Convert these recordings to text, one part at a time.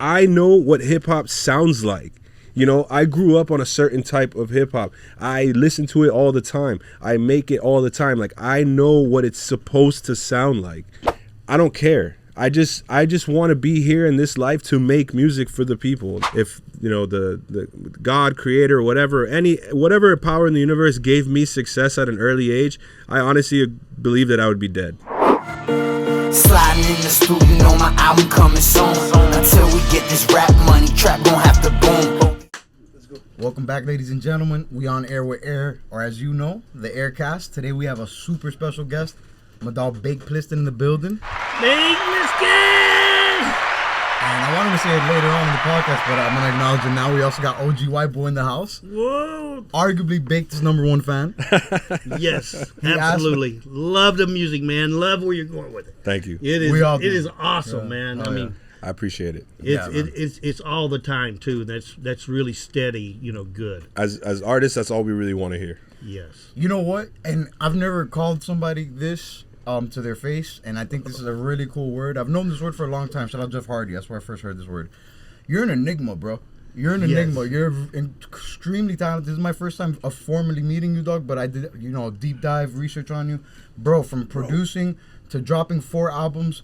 I know what hip hop sounds like. You know, I grew up on a certain type of hip hop. I listen to it all the time. I make it all the time. Like, I know what it's supposed to sound like. I don't care. I just want to be here in this life to make music for the people. If, you know, the God, creator, whatever power in the universe gave me success at an early age, I honestly believe that I would be dead. Sliding in the studio, my album coming soon. Until we get this rap money, trap gon' have to boom. Welcome back, ladies and gentlemen. We on air with Air, or as you know, the Aircast. Today we have a super special guest, my dog Baked Plissken in the building. Baked Plissken! And I wanted to say it later on in the podcast, but I'm gonna acknowledge it now. We also got OG White Boy in the house. Whoa! Arguably Baked's #1 fan. Yes, absolutely. Love the music, man. Love where you're going with it. Thank you. It is. We all It do. is awesome, man. Oh, I mean, I appreciate it. it's all the time too. That's really steady. You know, good. As artists, that's all we really want to hear. Yes. You know what? And I've never called somebody this to their face, and I think this is a really cool word. I've known this word for a long time. Shout out Jeff Hardy. That's where I first heard this word. You're an enigma, bro. You're an enigma. You're extremely talented. This is my first time of formally meeting you, dog, but I did, you know, deep dive research on you. Bro, from producing to dropping 4 albums,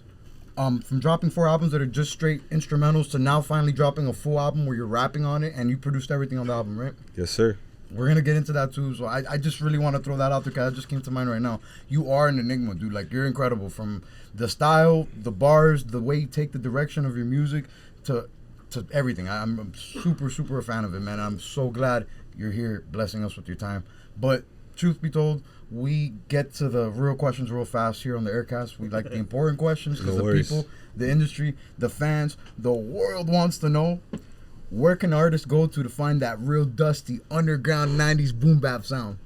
that are just straight instrumentals to now finally dropping a full album where you're rapping on it and you produced everything on the album, right? Yes, sir. We're going to get into that too. So I just really want to throw that out there because that just came to mind right now. You are an enigma, dude. Like, you're incredible. From the style, the bars, the way you take the direction of your music to everything. I'm super, super a fan of it, man. I'm so glad you're here blessing us with your time. But truth be told, we get to the real questions real fast here on the Aircast. We like the important questions because the people, the industry, the fans, the world wants to know, where can artists go to find that real dusty underground 90s boom bap sound?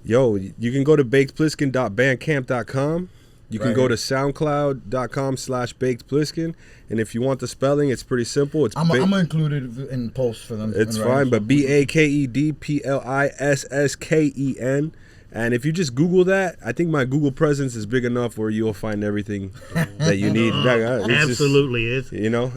Yo, you can go to bakedplissken.bandcamp.com. You can go to soundcloud.com/bakedplissken. And if you want the spelling, it's pretty simple. I'm going to include it in posts for them. It's fine, but BAKEDPLISSKEN. And if you just Google that, I think my Google presence is big enough where you'll find everything that you need. Absolutely, it's you know,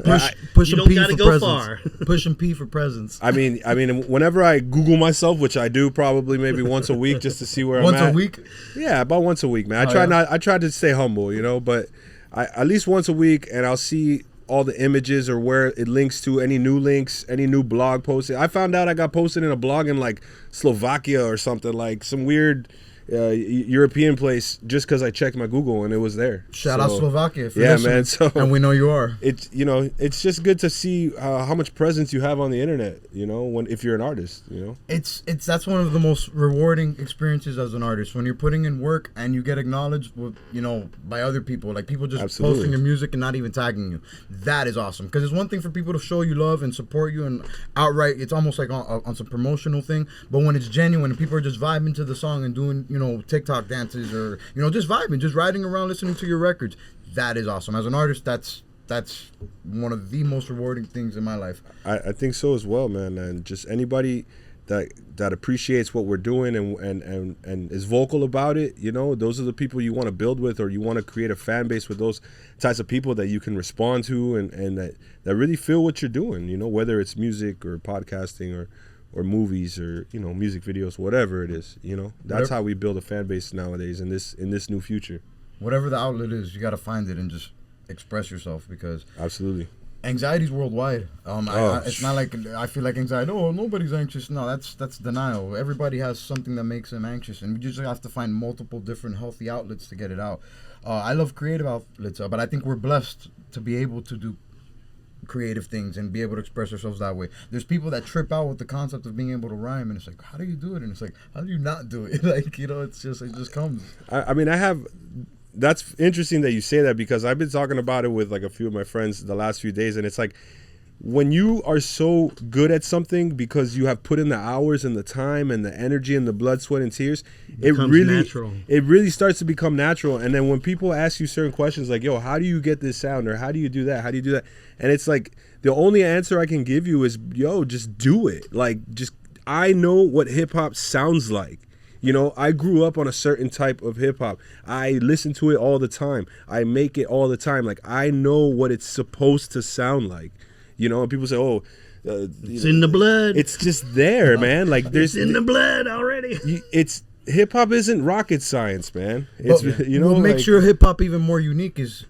push you and don't P gotta for go presence. far. Push and P for presence. I mean, whenever I Google myself, which I do probably maybe once a week, just to see where I'm at. Once a week? Yeah, about once a week, man. I try to stay humble, you know, but at least once a week, and I'll see all the images or where it links to, any new links, any new blog posts. I found out I got posted in a blog in like Slovakia or something, like some weird European place, just because I checked my Google and it was there. Shout out Slovakia. Yeah, man. So, and we know you are. It's, you know, it's just good to see how much presence you have on the internet. You know, if you're an artist, you know, that's one of the most rewarding experiences as an artist, when you're putting in work and you get acknowledged with, you know, by other people, like people just posting your music and not even tagging you. That is awesome, because it's one thing for people to show you love and support you and outright, it's almost like on some promotional thing, but when it's genuine and people are just vibing to the song and doing, you know, TikTok dances, or, you know, just vibing, just riding around listening to your records, that is awesome. As an artist, that's one of the most rewarding things in my life. I think so as well, man. And just anybody that appreciates what we're doing and is vocal about it, you know, those are the people you want to build with, or you want to create a fan base with those types of people that you can respond to and that really feel what you're doing, you know, whether it's music or podcasting or movies or, you know, music videos, whatever it is, you know. That's how we build a fan base nowadays in this new future. Whatever the outlet is, you got to find it and just express yourself, because absolutely, anxiety's worldwide. It's not like I feel like anxiety. Oh, nobody's anxious. No, that's denial. Everybody has something that makes them anxious, and we just have to find multiple different healthy outlets to get it out. I love creative outlets, but I think we're blessed to be able to do creative things and be able to express ourselves that way. There's people that trip out with the concept of being able to rhyme, and it's like, how do you do it? And it's like, how do you not do it? Like, you know, it just comes. I mean, that's interesting that you say that, because I've been talking about it with like a few of my friends the last few days, and it's like, when you are so good at something because you have put in the hours and the time and the energy and the blood, sweat, and tears, it really starts to become natural. And then when people ask you certain questions like, yo, how do you get this sound, or how do you do that, and it's like, the only answer I can give you is, yo, just do it. Like, just, I know what hip hop sounds like. You know, I grew up on a certain type of hip hop. I listen to it all the time. I make it all the time. Like, I know what it's supposed to sound like. You know, and people say, "Oh, It's in the blood. it's just there, man." Like there's It's in the blood already. it's hip hop isn't rocket science, man. It's But you know what makes like, your hip hop even more unique is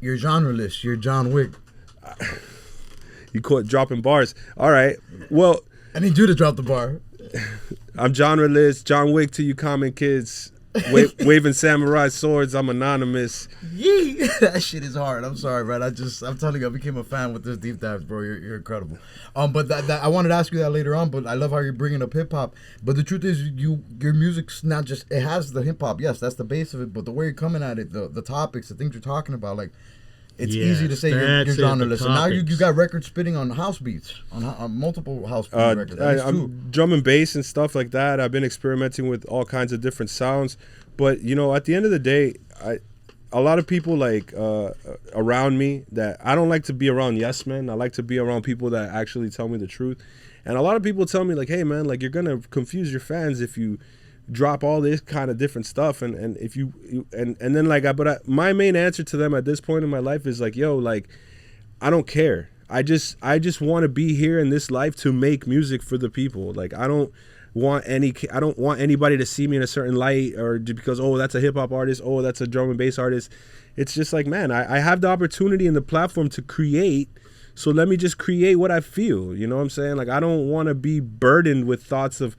your genre list. Your John Wick. you caught dropping bars. All right, well, I need you to drop the bar. I'm genreless. John Wick to you common kids. Waving samurai swords. I'm anonymous. Yee! That shit is hard. I'm sorry, man. I'm telling you, I became a fan with this deep dives, bro. You're incredible. But that I wanted to ask you that later on. But I love how you're bringing up hip hop. But the truth is, your music's not just. It has the hip hop. Yes, that's the base of it. But the way you're coming at it, the topics, the things you're talking about, like. It's easy to say you're genreless. And now you got records spitting on house beats, on multiple house beat records. I'm drum and bass and stuff like that. I've been experimenting with all kinds of different sounds. But, you know, at the end of the day, a lot of people like around me that I don't like to be around yes men. I like to be around people that actually tell me the truth. And a lot of people tell me like, hey, man, like you're going to confuse your fans if you drop all this kind of different stuff and if you and then like my main answer to them at this point in my life is like, yo, like I don't care. I just want to be here in this life to make music for the people. Like I don't want anybody to see me in a certain light or because, oh, that's a hip hop artist, oh, that's a drum and bass artist. It's just like, man, I have the opportunity and the platform to create, so let me just create what I feel. You know what I'm saying? Like I don't want to be burdened with thoughts of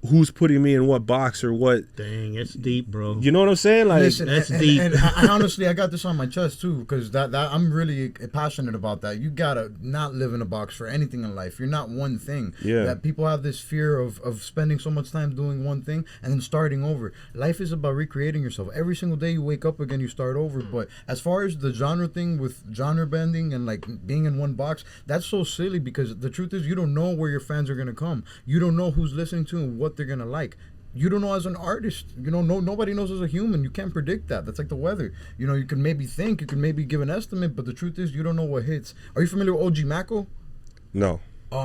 who's putting me in what box or what. Dang, it's deep, bro. You know what I'm saying? Like, listen, that's and, deep. And I honestly, I got this on my chest too, because that I'm really passionate about that. You gotta not live in a box for anything in life. You're not one thing. Yeah. That people have this fear of spending so much time doing one thing and then starting over. Life is about recreating yourself. Every single day you wake up again, you start over. But as far as the genre thing with genre bending and like being in one box, that's so silly because the truth is you don't know where your fans are gonna come. You don't know who's listening to and what they're gonna like. You don't know as an artist. You know, nobody knows as a human. You can't predict that. That's like the weather. You know, you can maybe think, you can maybe give an estimate, but the truth is you don't know what hits. Are you familiar with OG Mako? no,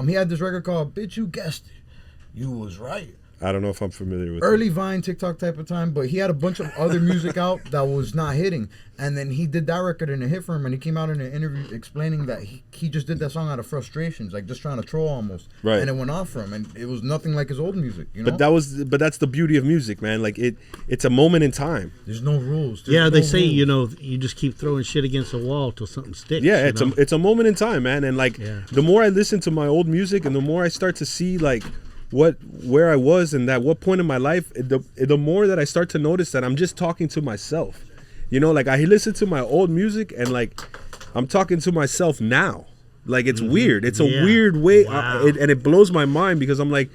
He had this record called "Bitch, You Guessed It, You Was Right." I don't know if I'm familiar with Early Vine, TikTok type of time, but he had a bunch of other music out that was not hitting. And then he did that record and it hit for him, and he came out in an interview explaining that he just did that song out of frustrations, like just trying to troll almost. Right. And it went off for him, and it was nothing like his old music, you know? But that's the beauty of music, man. Like it's a moment in time. There's no rules. There's Yeah, no they say, rules. you know, you just keep throwing shit against the wall till something sticks. Yeah, you know? it's a moment in time, man. And like the more I listen to my old music and the more I start to see like where I was and at what point in my life, the more that I start to notice that I'm just talking to myself. You know, like I listen to my old music and like I'm talking to myself now. Like it's weird. It's a weird way, Wow. and it blows my mind because I'm like,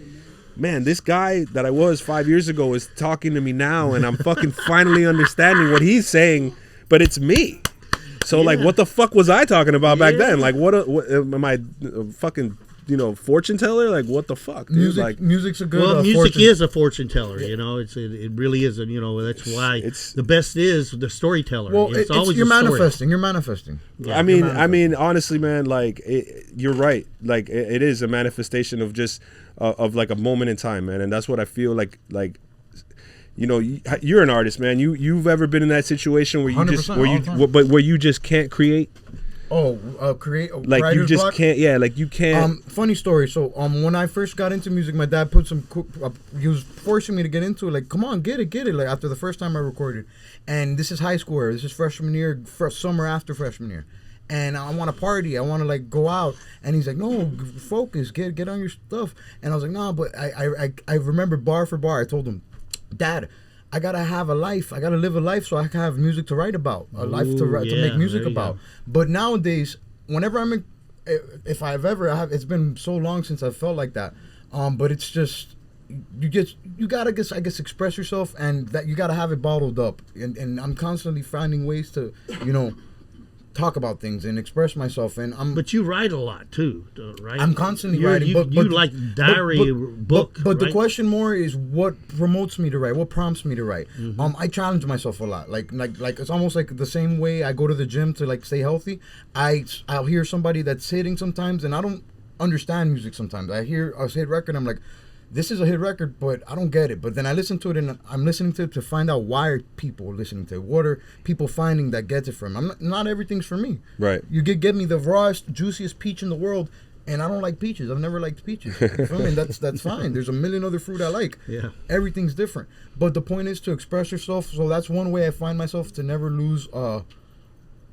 man, this guy that I was 5 years ago is talking to me now, and I'm fucking finally understanding what he's saying, but it's me. So like, what the fuck was I talking about back then? Like, what am I, fucking, you know, fortune teller? Like, what the fuck, dude? Like, Music's a good. Well, music fortune. is a fortune teller, you know. It really is, you know. That's why it's- the best is the storyteller. Well, it's always you're the story. manifesting. You're manifesting. Yeah. I mean, honestly, man, like, you're right. Like, it is a manifestation of just of like a moment in time, man, and that's what I feel like. You know, you're an artist, man. You've ever been in that situation where you just 100% all the time. but where you just can't create? Create Like you writer's just block? can't. Yeah, like you can't. Funny story. So when I first got into music, my dad put he was forcing me to get into it. Like, come on, get it. Like after the first time I recorded, and this is high school era. This is freshman year, summer after freshman year, and I want to party. I want to like go out. And he's like, no, focus, get on your stuff. And I was like, no, but I remember bar for bar. I told him, Dad, I gotta have a life. I gotta live a life so I can have music to write about, a life to make music there you about. go. But nowadays, whenever I'm in, if I've ever, it's been so long since I felt like that. But it's just you gotta I guess express yourself, and that you gotta have it bottled up. And I'm constantly finding ways to, you know, talk about things and express myself. And But you write a lot too, right? I'm constantly You're- writing. You like diary book, But the right? question more is what promotes me to write, what prompts me to write. Mm-hmm. I challenge myself a lot. Like it's almost like the same way I go to the gym to like stay healthy. I'll hear somebody that's hitting sometimes, and I don't understand music sometimes. I hear a hit record, I'm like, this is a hit record, but I don't get it. But then I listen to it, and I'm listening to it to find out why are people listening to it. What are people finding that gets it from? Not everything's for me. Right. You get me the rawest, juiciest peach in the world, and I don't like peaches. I've never liked peaches. You feel me? That's fine. There's a million other fruit I like. Yeah. Everything's different. But the point is to express yourself. So that's one way I find myself to never lose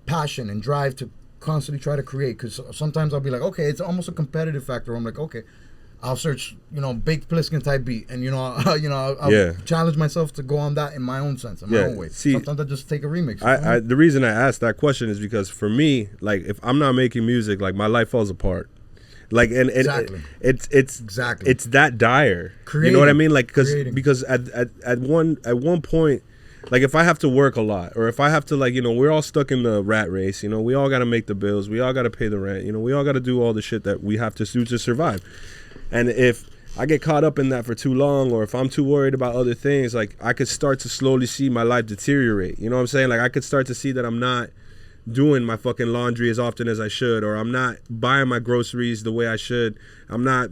passion and drive to constantly try to create. Because sometimes I'll be like, okay, it's almost a competitive factor. I'm like, okay, I'll search, Baked Plissken type beat, and I'll challenge myself to go on that in my own sense, in my own way. See, sometimes I just take a remix. The reason I asked that question is because for me, like, if I'm not making music, like, my life falls apart. Like, and Exactly. it's Exactly. it's that dire. Creating. You know what I mean? Like, Creating. because at one point, like, if I have to work a lot, or if I have to, like, we're all stuck in the rat race. We all got to make the bills. We all got to pay the rent. We all got to do all the shit that we have to do to survive. And if I get caught up in that for too long, or if I'm too worried about other things, like, I could start to slowly see my life deteriorate. You know what I'm saying? Like, I could start to see that I'm not doing my fucking laundry as often as I should, or I'm not buying my groceries the way I should. I'm not,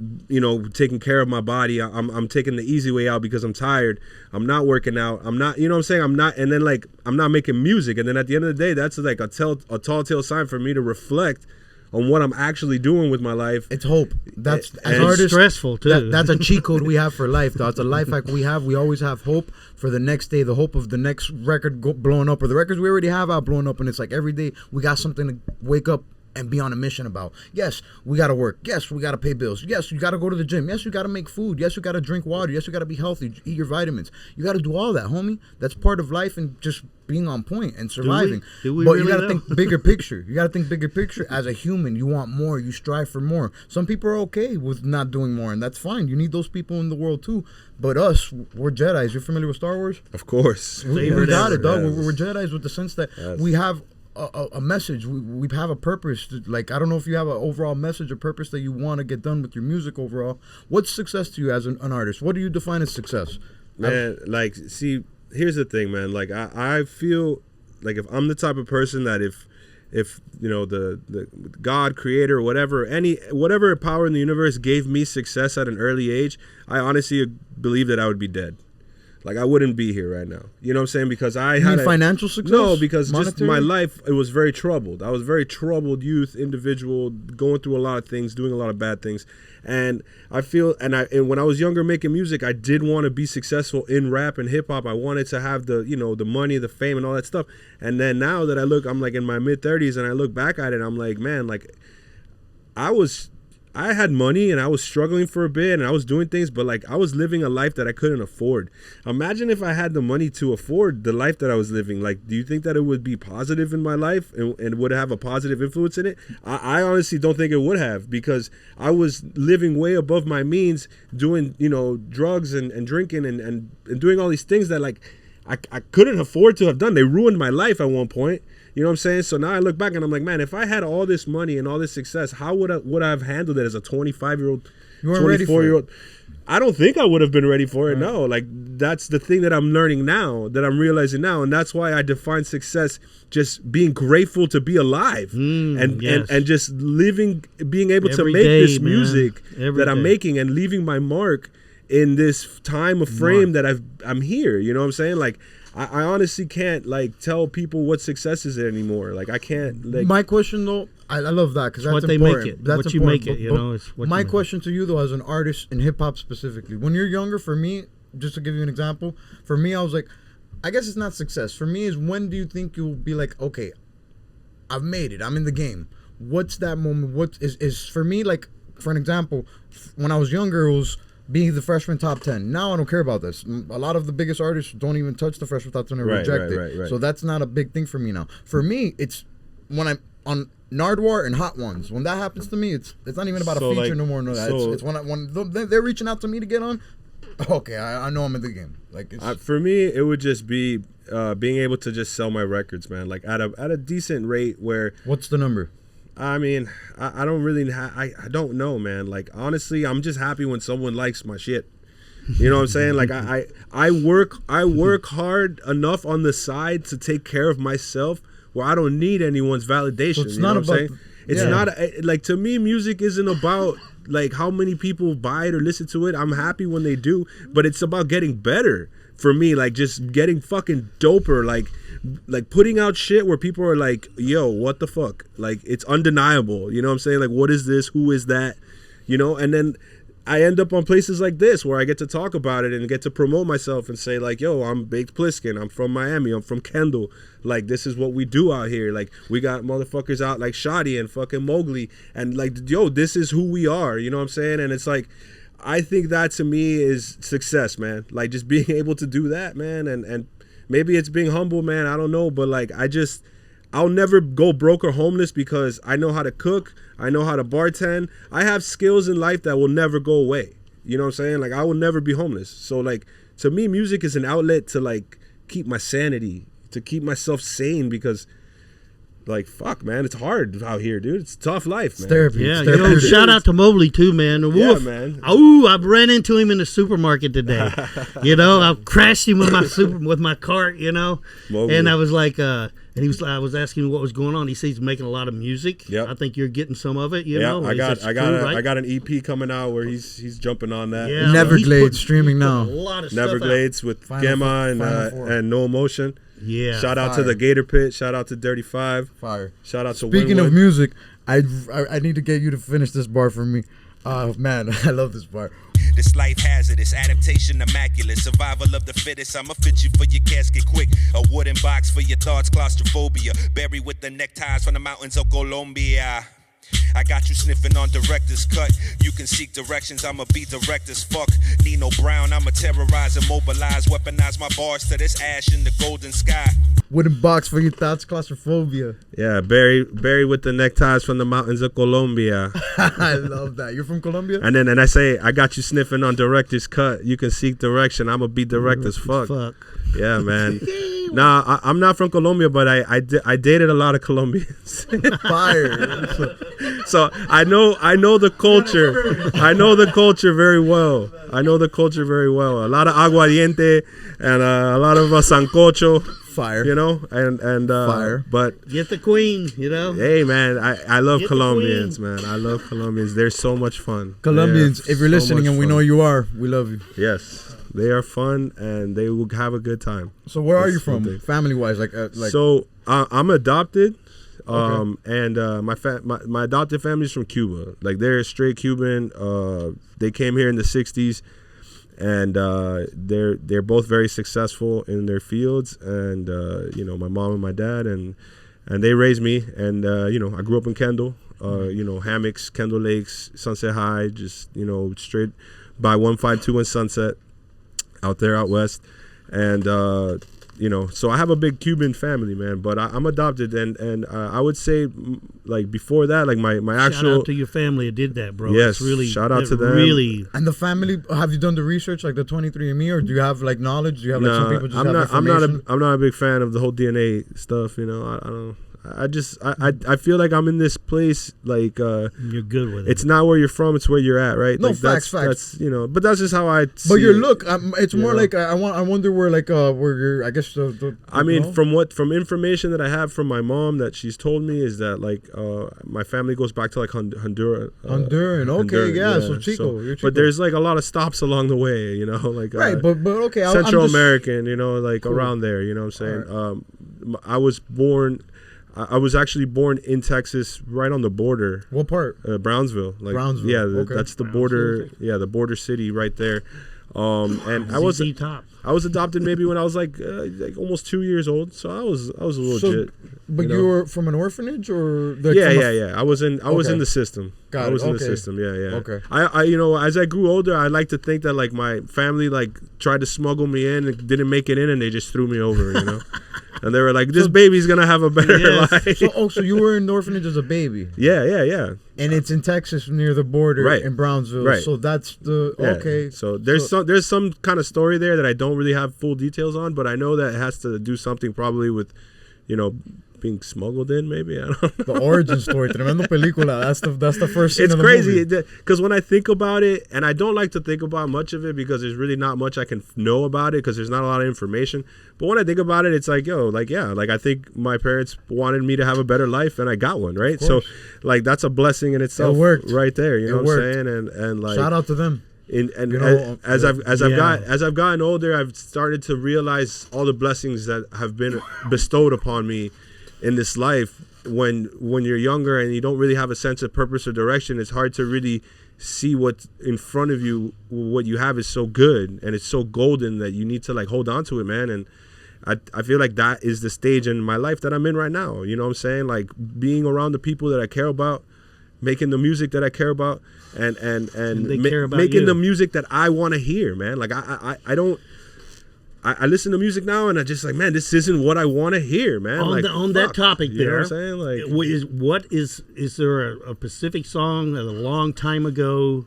taking care of my body. I'm taking the easy way out because I'm tired. I'm not working out. I'm not, you know what I'm saying? I'm not, and then, like, I'm not making music. And then at the end of the day, that's like a tall tale sign for me to reflect on what I'm actually doing with my life. It's hope. That's as and artists, it's stressful too. That's a cheat code we have for life. That's a life hack we have. We always have hope for the next day, the hope of the next record blowing up, or the records we already have out blowing up. And it's like every day we got something to wake up and be on a mission about. Yes, we got to work. Yes, we got to pay bills. Yes, you got to go to the gym. Yes, you got to make food. Yes, you got to drink water. Yes, you got to be healthy. Eat your vitamins. You got to do all that, homie. That's part of life and just being on point and surviving. Do we but really you got to know? think bigger picture. You got to think bigger picture. As a human, you want more. You strive for more. Some people are okay with not doing more, and that's fine. You need those people in the world too. But us, we're Jedis. You're familiar with Star Wars? Of course. We Favorite got it, dog. Yes. We're Jedis with the sense that we have a message. We have a purpose. Like, I don't know if you have an overall message or purpose that you want to get done with your music overall. What's success to you as an artist? What do you define as success? Man, like, see, here's the thing, man. Like, I feel like if I'm the type of person that if the God, creator, whatever power in the universe gave me success at an early age, I honestly believe that I would be dead. Like, I wouldn't be here right now. You know what I'm saying? Because I You had mean financial success? No, because just Monetary? my life, it was very troubled. I was a very troubled youth, individual, going through a lot of things, doing a lot of bad things. And I feel, and when I was younger making music, I did want to be successful in rap and hip hop. I wanted to have the money, the fame, and all that stuff. And then now that I'm like in my mid 30s, and I look back at it, I'm like, man, like, I had money and I was struggling for a bit and I was doing things, but, like, I was living a life that I couldn't afford. Imagine if I had the money to afford the life that I was living. Like, do you think that it would be positive in my life and would have a positive influence in it? I honestly don't think it would have, because I was living way above my means, doing, drugs and drinking and doing all these things that, like, I couldn't afford to have done. They ruined my life at one point. You know what I'm saying? So now I look back and I'm like, man, if I had all this money and all this success, how would I have handled it as a 25-year-old, 24-year-old? I don't think I would have been ready for it. No, like, that's the thing that I'm learning now, that I'm realizing now, and that's why I define success just being grateful to be alive and just living, being able to Every make day, this man. music Every that I'm day. making and leaving my mark in this time of frame that I'm here. You know what I'm saying? Like, I honestly can't, like, tell people what success is anymore. Like, I can't, like. My question, though, I love that, because that's what they important. make it. That's What you important. make it, But it's what you my make it. question to you, though, as an artist in hip hop specifically, when you're younger, for me, just to give you an example, for me, I was like, I guess it's not success. For me, is when do you think you'll be like, okay, I've made it, I'm in the game. What's that moment? What is for me, like, for an example, when I was younger, it was being the freshman top 10. Now I don't care about this. A lot of the biggest artists don't even touch the freshman top 10 and reject it. Right. So that's not a big thing for me now. For me, it's when I'm on Nardwar and Hot Ones. When that happens to me, it's not even about So, a feature like, no more. No, so- it's when they're reaching out to me to get on. Okay, I know I'm in the game. Like, it's, For me, it would just be being able to just sell my records, man. Like, at a decent rate where. what's the number? I mean, I don't really, I don't know, man. Like, honestly, I'm just happy when someone likes my shit. You know what I'm saying? Like, I work hard enough on the side to take care of myself where I don't need anyone's validation. So it's you know not what I'm about- saying? It's yeah. not, like, to me, music isn't about like how many people buy it or listen to it. I'm happy when they do, but it's about getting better for me. Like just getting fucking doper. Like putting out shit where people are like, yo, what the fuck? Like it's undeniable. You know what I'm saying? Like what is this? Who is that? You know, and then I end up on places like this where I get to talk about it and get to promote myself and say like, yo, I'm Baked Plissken. I'm from Miami. I'm from Kendall. Like, this is what we do out here. Like, we got motherfuckers out like Shottie and fucking Mogli. And like, yo, this is who we are. You know what I'm saying? And it's like, I think that to me is success, man. Like, just being able to do that, man. And maybe it's being humble, man. I don't know. But like, I'll never go broke or homeless because I know how to cook. I know how to bartend. I have skills in life that will never go away. You know what I'm saying? Like, I will never be homeless. So, like, to me, music is an outlet to, like, keep my sanity, to keep myself sane because, like, fuck, man, it's hard out here, dude. It's a tough life, man. It's therapy. Yeah, It's therapy. shout out to Mobley, too, man. Yeah, Woof. man. Oh, I ran into him in the supermarket today. I crashed him with my cart, Mobley. And I was like, I was asking him what was going on. He says he's making a lot of music. Yep. I think you're getting some of it. Yeah, I got right? an EP coming out where he's jumping on that. Yeah, Neverglades streaming now. A lot of stuff out. Neverglades with Final Gemma Four. and No Emotion. Yeah. Shout out to Fire. the Gator Pit. Shout out to Dirty Five. Fire. Shout out to Speaking Winwood. of music, I need to get you to finish this bar for me. Man, I love this bar. This life hazardous, adaptation immaculate, survival of the fittest. I'ma fit you for your casket quick. A wooden box for your thoughts, claustrophobia. Buried with the neckties from the mountains of Colombia. I got you sniffing on director's cut. You can seek directions, I'ma be direct as fuck. Nino Brown, I'ma terrorize, immobilize, weaponize my bars to this ash in the golden sky. Wooden box for your thoughts, claustrophobia. Yeah, buried with the neckties from the mountains of Colombia. I love that. You're from Colombia? And I say, I got you sniffing on director's cut. You can seek direction. I'ma be direct as fuck. Yeah, man. Nah, I'm not from Colombia, but I dated a lot of Colombians. Fire. So I know the culture. I know the culture very well. A lot of aguardiente and a lot of sancocho. Fire. And Fire. But Get the queen, hey, man, I love Get the Colombians, man. I love Colombians. They're so much fun. Colombians, They're if you're so listening, much and we fun. know you are, we love you. Yes, they are fun and they will have a good time. So where are That's you from, something. family-wise? Like So I'm adopted, Okay. and my adopted family's from Cuba. Like they're straight Cuban. They came here in the '60s, and they're both very successful in their fields. And my mom and my dad, and they raised me. And I grew up in Kendall. Hammocks, Kendall Lakes, Sunset High, just straight by 152 and Sunset, out there out west. And so I have a big Cuban family, man, but I'm adopted, and I would say, like, before that, like, my actual... Shout out to your family that did that, bro. Yes, It's really, shout out to them. Really... And the family, have you done the research, like the 23andMe, or do you have, like, knowledge? Do you have, like, some people just have information? I'm not a big fan of the whole DNA stuff, I don't... I feel like I'm in this place, like You're good with it. it's not where you're from, it's where you're at, right? No, like, facts. That's but that's just how I see But your it. look, it's more like I wonder where, like, where you're. I guess I mean, from information that I have from my mom that she's told me is that, like, my family goes back to, like, Honduras. Honduran, okay, yeah, so Chico, you're Chico. But there's, like, a lot of stops along the way, like, right, but okay, Central I'm just, American, like, Cool. around there, you know what I'm saying? Right. I was actually born in Texas, right on the border. What part? Brownsville. Like, Brownsville, yeah, okay. that's the border. Yeah, the border city right there. And I was adopted maybe when I was like almost 2 years old. So I was a legit. But you were from an orphanage, or like Yeah. I was in Okay. the system. Got I was it, in the okay. system. Yeah. Okay. I as I grew older, I like to think that, like, my family, like, tried to smuggle me in and didn't make it in, and they just threw me over. And they were like, this baby's gonna have a better life. So you were in the orphanage as a baby, Yeah. and it's in Texas near the border, Right. in Brownsville. Right. So that's the Yeah. okay. So there's some kind of story there that I don't really have full details on, but I know that it has to do something probably with, being smuggled in, maybe. I don't know. The origin story, tremendo película. That's the first scene It's of the crazy movie. because when I think about it, and I don't like to think about much of it because there's really not much I can know about it because there's not a lot of information. But when I think about it, it's like, yo, like, yeah, like I think my parents wanted me to have a better life and I got one, right? So like that's a blessing in itself. It worked. Right there. You know what worked. I'm saying? And like, Shout out to them. As I've gotten older, I've started to realize all the blessings that have been bestowed upon me in this life. When you're younger and you don't really have a sense of purpose or direction, it's hard to really see what's in front of you. What you have is so good and it's so golden that you need to like hold on to it, man. And I feel like that is the stage in my life that I'm in right now. You know what I'm saying? Like being around the people that I care about, making the music that I care about, and making the music that I want to hear, man. Like I listen to music now and I just like, man, this isn't what I want to hear, man. On that topic you there, know what I'm saying? Like, is there a specific song that a long time ago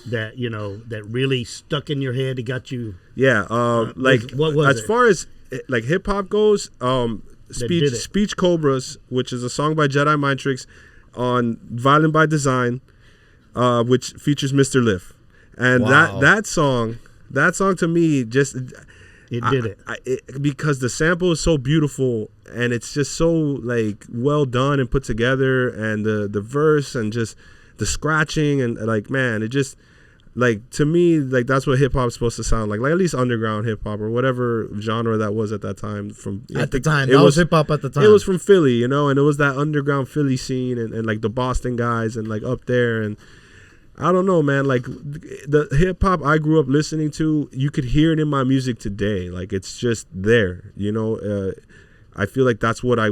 that that really stuck in your head? It got you. Yeah, like what was as it? far as like hip hop goes, Speech Cobras, which is a song by Jedi Mind Tricks on Violent by Design, which features Mr. Liff, and that song to me just because the sample is so beautiful and it's just so like well done and put together, and the verse and just the scratching and like, man, it just like, to me, like that's what hip hop's supposed to sound like at least underground hip hop or whatever genre that was at that time. It was hip hop at the time. It was from Philly, and it was that underground Philly scene and like the Boston guys and like up there, and I don't know, man, like the hip hop I grew up listening to, you could hear it in my music today. Like it's just there, I feel like that's what I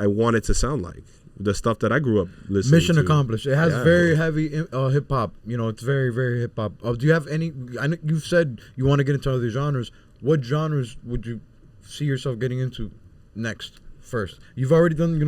want it to sound like. The stuff that I grew up listening Mission to. accomplished. It has very heavy hip hop. It's very, very hip hop. Do you have any? I know you've said you want to get into other genres. What genres would you see yourself getting into next? First, you've already done,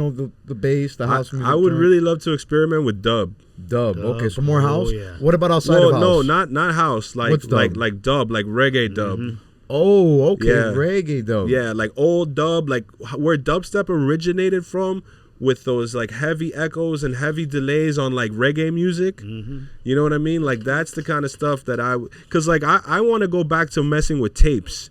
the bass, the house music. I would really love to experiment with dub. Okay, so more house. Yeah. What about outside of house? No, not house. Like what's dub? like dub, like reggae dub. Mm-hmm. Oh, okay, Yeah. reggae dub. Yeah, like old dub, like where dubstep originated from, with those like heavy echoes and heavy delays on like reggae music. Mm-hmm. You know what I mean? Like that's the kind of stuff that because like I want to go back to messing with tapes.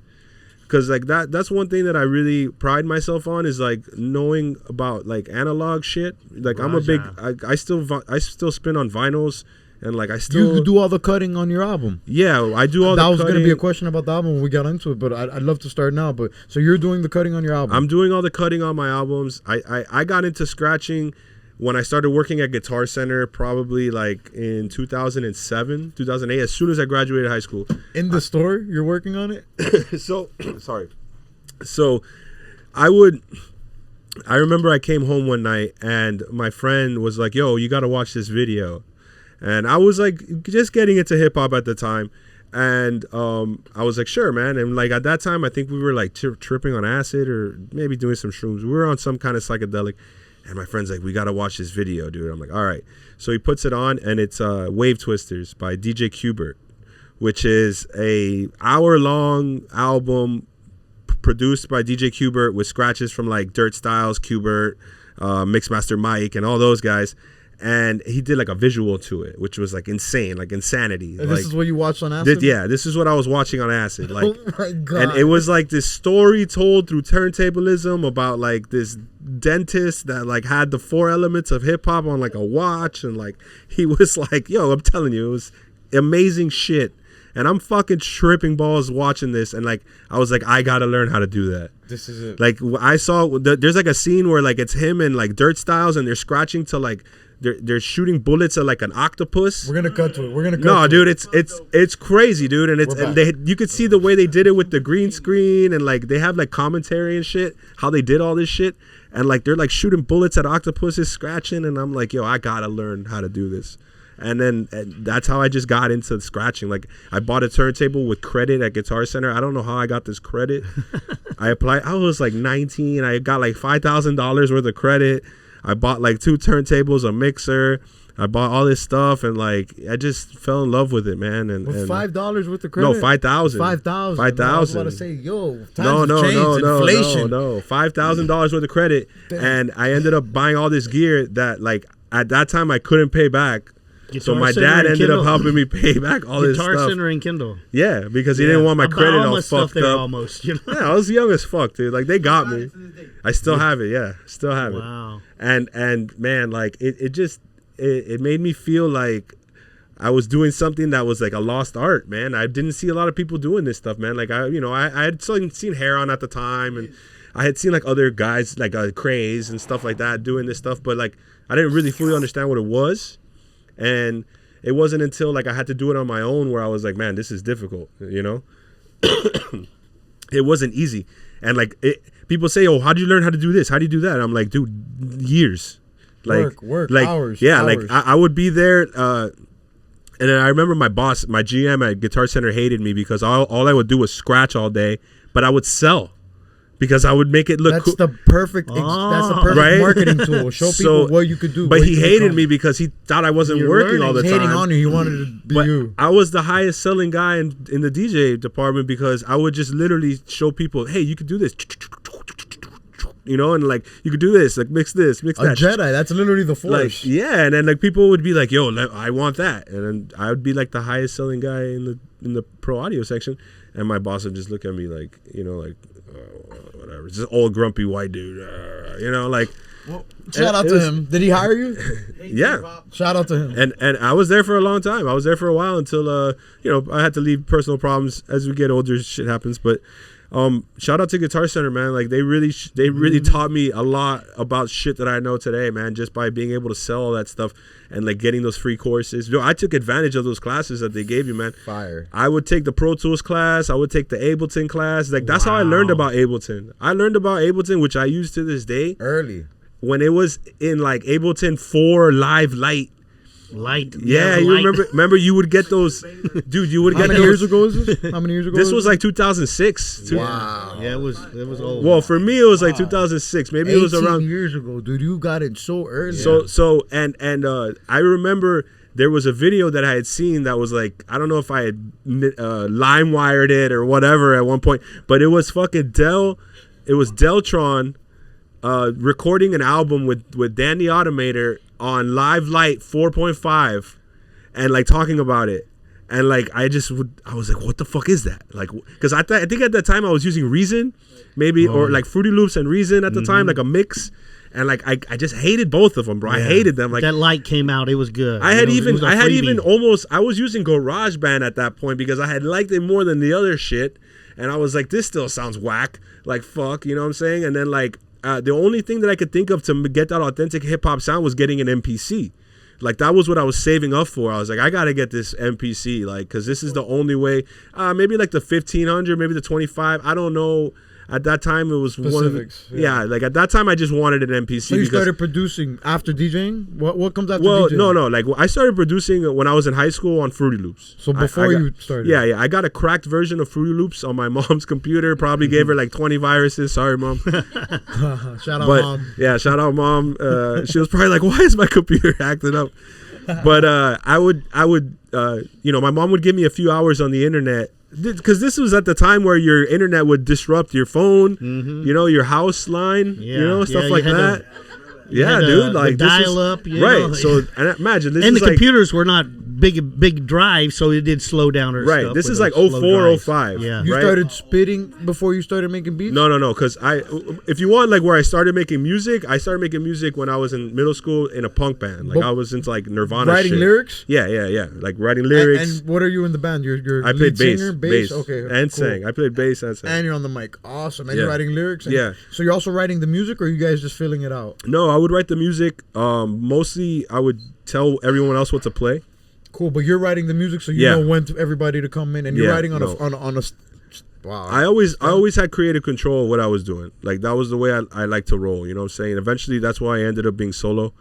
Because like that's one thing that I really pride myself on, is like knowing about like analog shit. Like I'm a big I still spin on vinyls, and like I still You do all the cutting on your album. Yeah, I do all the cutting. That was going to be a question about the album when we got into it, but I'd love to start now. But so you're doing the cutting on your album? I'm doing all the cutting on my albums. I got into scratching when I started working at Guitar Center, probably like in 2007, 2008, as soon as I graduated high school. In the store, you're working on it? So I remember I came home one night and my friend was like, yo, you got to watch this video. And I was like just getting into hip hop at the time. And I was like, sure, man. And like at that time, I think we were like tripping on acid or maybe doing some shrooms. We were on some kind of psychedelic. And my friend's like, we got to watch this video, dude. I'm like, all right. So he puts it on, and it's Wave Twisters by DJ Qbert, which is a hour-long album produced by DJ Qbert with scratches from like Dirt Styles, Qbert, Mixmaster Mike, and all those guys. And he did like a visual to it, which was like insane, like insanity. And like, this is what you watched on acid? This is what I was watching on acid. Like, oh my God. And it was like this story told through turntablism about like this dentist that like had the 4 elements of hip hop on like a watch, and like he was like, yo, I'm telling you, it was amazing shit. And I'm fucking tripping balls watching this, and like I was like, I gotta learn how to do that. This is it. Like I saw there's like a scene where like it's him and like Dirt Styles, and they're scratching to like they're shooting bullets at like an octopus. We're gonna cut to it. No, dude, it's crazy, dude, and you could see the way they did it with the green screen, and like they have like commentary and shit, how they did all this shit, and like they're like shooting bullets at octopuses, scratching, and I'm like, yo, I gotta learn how to do this. And then that's how I just got into scratching. Like I bought a turntable with credit at Guitar Center. I don't know how I got this credit. I applied. I was like 19. I got like $5,000 worth of credit. I bought like 2 turntables, a mixer, I bought all this stuff, and like I just fell in love with it, man. And With $5 worth of credit? No, 5,000. 5,000. 5,000. I was about to say, yo, times No, have changed, inflation. no. $5,000 worth of credit, and I ended up buying all this gear that like at that time I couldn't pay back. So my dad ended up helping me pay back all this stuff. Guitar Center and Kindle. Yeah, because he didn't want my credit all fucked up. Almost, you know? Yeah, I was young as fuck, dude. Like they got me. I still have it. Yeah, still have it. Wow. And man, like it made me feel like I was doing something that was like a lost art, man. I didn't see a lot of people doing this stuff, man. Like I had seen Hair On at the time, and I had seen like other guys like Craze and stuff like that doing this stuff, but like I didn't really fully understand what it was. And it wasn't until like I had to do it on my own where I was like, man, this is difficult, you know? It wasn't easy. And like people say, oh, how do you learn how to do this? How do you do that? And I'm like, dude, years. Like, work, like, hours. Yeah, hours. like I would be there. And then I remember my boss, my GM at Guitar Center hated me because all I would do was scratch all day, but I would sell. Because I would make it look cool. That's the perfect right? marketing tool. Show people what you could do. But he hated me because he thought I wasn't working all the time. Hating on you. He wanted to be you. I was the highest selling guy in the DJ department because I would just literally show people, hey, you could do this. You know, and like you could do this, like mix this, mix that. A Jedi, that's literally the Force. Like, yeah, and then like people would be like, yo, I want that. And then I would be like the highest selling guy in the pro audio section. And my boss would just look at me like, you know, like, whatever, it's just old grumpy white dude, you know, like. Well, shout out to him. Did he hire you? Yeah. Shout out to him. And I was there for a long time. I was there for a while until you know, I had to leave personal problems. As we get older, shit happens. But shout out to Guitar Center, man. Like they really taught me a lot about shit that I know today, man. Just by being able to sell all that stuff and like getting those free courses. Yo, I took advantage of those classes that they gave you, man. Fire. I would take the Pro Tools class. I would take the Ableton class. Like that's how I learned about Ableton. I learned about Ableton, which I use to this day. Early. When it was in like Ableton 4 Live Light. Yeah, you remember you would get those, dude. You would get those. How many years ago is this? How many years ago? This was like 2006. Wow. Yeah, it was old. Well, for me, it was like 2006. Maybe it was around years ago, dude. You got it so early. So I remember there was a video that I had seen that was like, I don't know if I had lime wired it or whatever at one point, but it was fucking it was Deltron recording an album with Dan the Automator on Live Light 4.5 and like talking about it. And like I was like, what the fuck is that? Like, because I think at that time I was using Reason, maybe, or like Fruity Loops and Reason at the time, like a mix. And like I just hated both of them, bro. I hated them. Like that light came out, it was good. I was using GarageBand at that point because I had liked it more than the other shit. And I was like, this still sounds whack. Like fuck, you know what I'm saying? And then like the only thing that I could think of to get that authentic hip hop sound was getting an MPC. Like that was what I was saving up for. I was like, I gotta get this MPC, like, cause this is the only way. Maybe like the 1500, maybe the 25. I don't know. At that time, it was specifics. Yeah, like at that time, I just wanted an MPC. So you started producing after DJing? What comes after DJing? Well, no. Like I started producing when I was in high school on Fruity Loops. So before you started? Yeah. I got a cracked version of Fruity Loops on my mom's computer. Probably gave her like 20 viruses. Sorry, mom. Shout out, mom. Yeah, shout out, mom. She was probably like, "Why is my computer acting up?" But I would, you know, my mom would give me a few hours on the internet. Because this was at the time where your internet would disrupt your phone, you know, your house line, you know, stuff like that. Dude, like the dial up, right? So and imagine this, and is the computers were not big drives, so it did slow down or right. Stuff This is like 04, 05. Yeah, you started spitting before you started making beats. No. Because if you want like where I started making music, I started making music when I was in middle school in a punk band. Like I was into like Nirvana. Writing shit. lyrics. Yeah. Like writing lyrics. And what are you in the band? You're I played bass. Singer? Bass. Okay. And sang. I played bass and sang. And you're on the mic. Awesome. And you're writing lyrics. So you're also writing the music, or are you guys just filling it out? No, I would write the music. Mostly I would tell everyone else what to play. Cool, but you're writing the music, so you know when everybody to come in, and you're writing on a. Wow. I always had creative control of what I was doing. Like that was the way I like to roll. You know what I'm saying? Eventually, that's why I ended up being solo,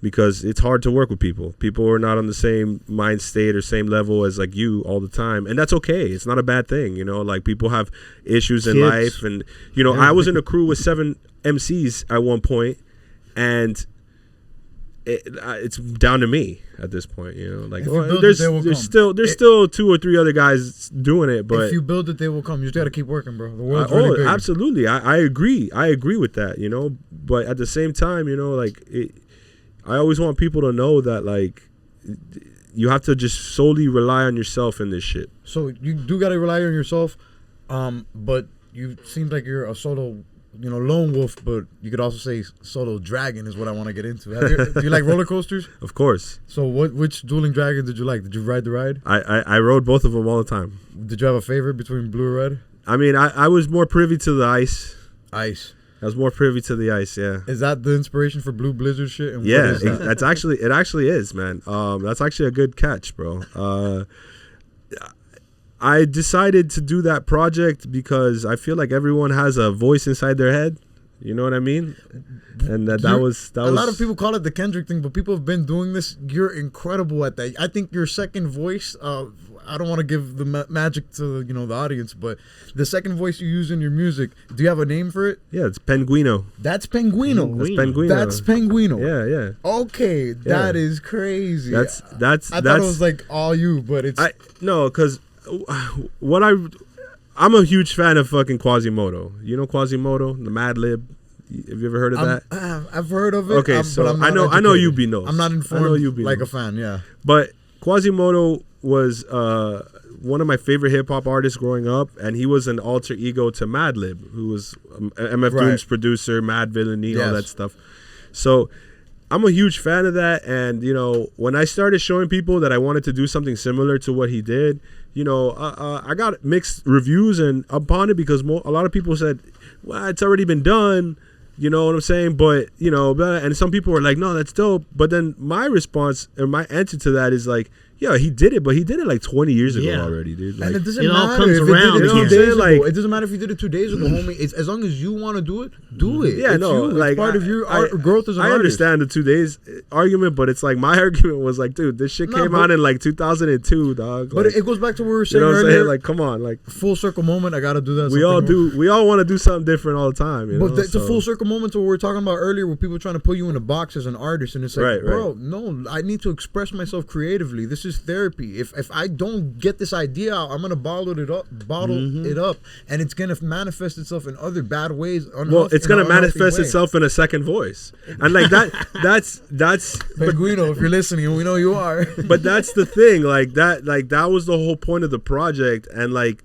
because it's hard to work with people. People are not on the same mind state or same level as like you all the time, and that's okay. It's not a bad thing. You know, like people have issues in life, and you know, I was in a crew with 7 MCs at one point, and it's down to me at this point, you know. Like, If you build there's it, they will come. still 2 or 3 other guys doing it, but if you build it, they will come. You just gotta keep working, bro. The world's really big. absolutely, I agree with that, you know. But at the same time, you know, like I always want people to know that, like, you have to just solely rely on yourself in this shit. So you do gotta rely on yourself, but you seem like you're a solo, you know, lone wolf, but you could also say solo dragon is what I want to get into. Do you like roller coasters? Of course. So which dueling dragon did you like? Did you ride the ride? I rode both of them all the time. Did you have a favorite between blue or red? I mean, I was more privy to the ice. Ice. I was more privy to the ice, yeah. Is that the inspiration for Blue Blizzard shit? And Yeah, what is that? it actually is, man. That's actually a good catch, bro. I decided to do that project because I feel like everyone has a voice inside their head. You know what I mean? And that was a lot of people call it the Kendrick thing, but people have been doing this. You're incredible at that. I think your second voice. I don't want to give the magic to the audience, but the second voice you use in your music. Do you have a name for it? Yeah, it's Gwino. That's Gwino. That's Gwino. That's Gwino. Yeah. Okay, that is crazy. That's. I thought it was like all you, but it's no, because I'm a huge fan of fucking Quasimodo. You know Quasimodo, the Mad Lib. Have you ever heard of that? I've heard of it. Okay, so but I know you be knows. I'm not informed. I know you be like knows. a fan, yeah. But Quasimodo was one of my favorite hip hop artists growing up, and he was an alter ego to Madlib, who was MF Doom's producer, Mad Villainy, all that stuff. So I'm a huge fan of that, and when I started showing people that I wanted to do something similar to what he did, I got mixed reviews and upon it because a lot of people said, "Well, it's already been done." You know what I'm saying? But, and some people were like, no, that's dope. But then my response or my answer to that is like, yeah, he did it, but he did it like 20 years ago already, dude. Like, and it doesn't it all matter comes if around. It did it 2 days ago. Like, it doesn't matter if you did it 2 days ago, homie. It's as long as you want to do it, do it. Yeah, it's no, you. like It's part of your growth as an I artist. understand the 2 days argument, but it's like my argument was like, dude, this shit came out in like 2002, dog. But like, it goes back to what we were saying you know what I'm earlier. saying? Like, come on, like full circle moment. I gotta do that. We all want to do something different all the time. But it's a full circle moment to what we were talking about earlier, where people trying to put you in a box as an artist, and it's like, bro, no, I need to express myself creatively. This is therapy. If I don't get this idea out, I'm gonna bottle it up, and it's gonna manifest itself in other bad ways. Well, it's gonna manifest itself in a second voice, and like that's Gwino, if you're listening, we know you are. But that's the thing, like that was the whole point of the project, and like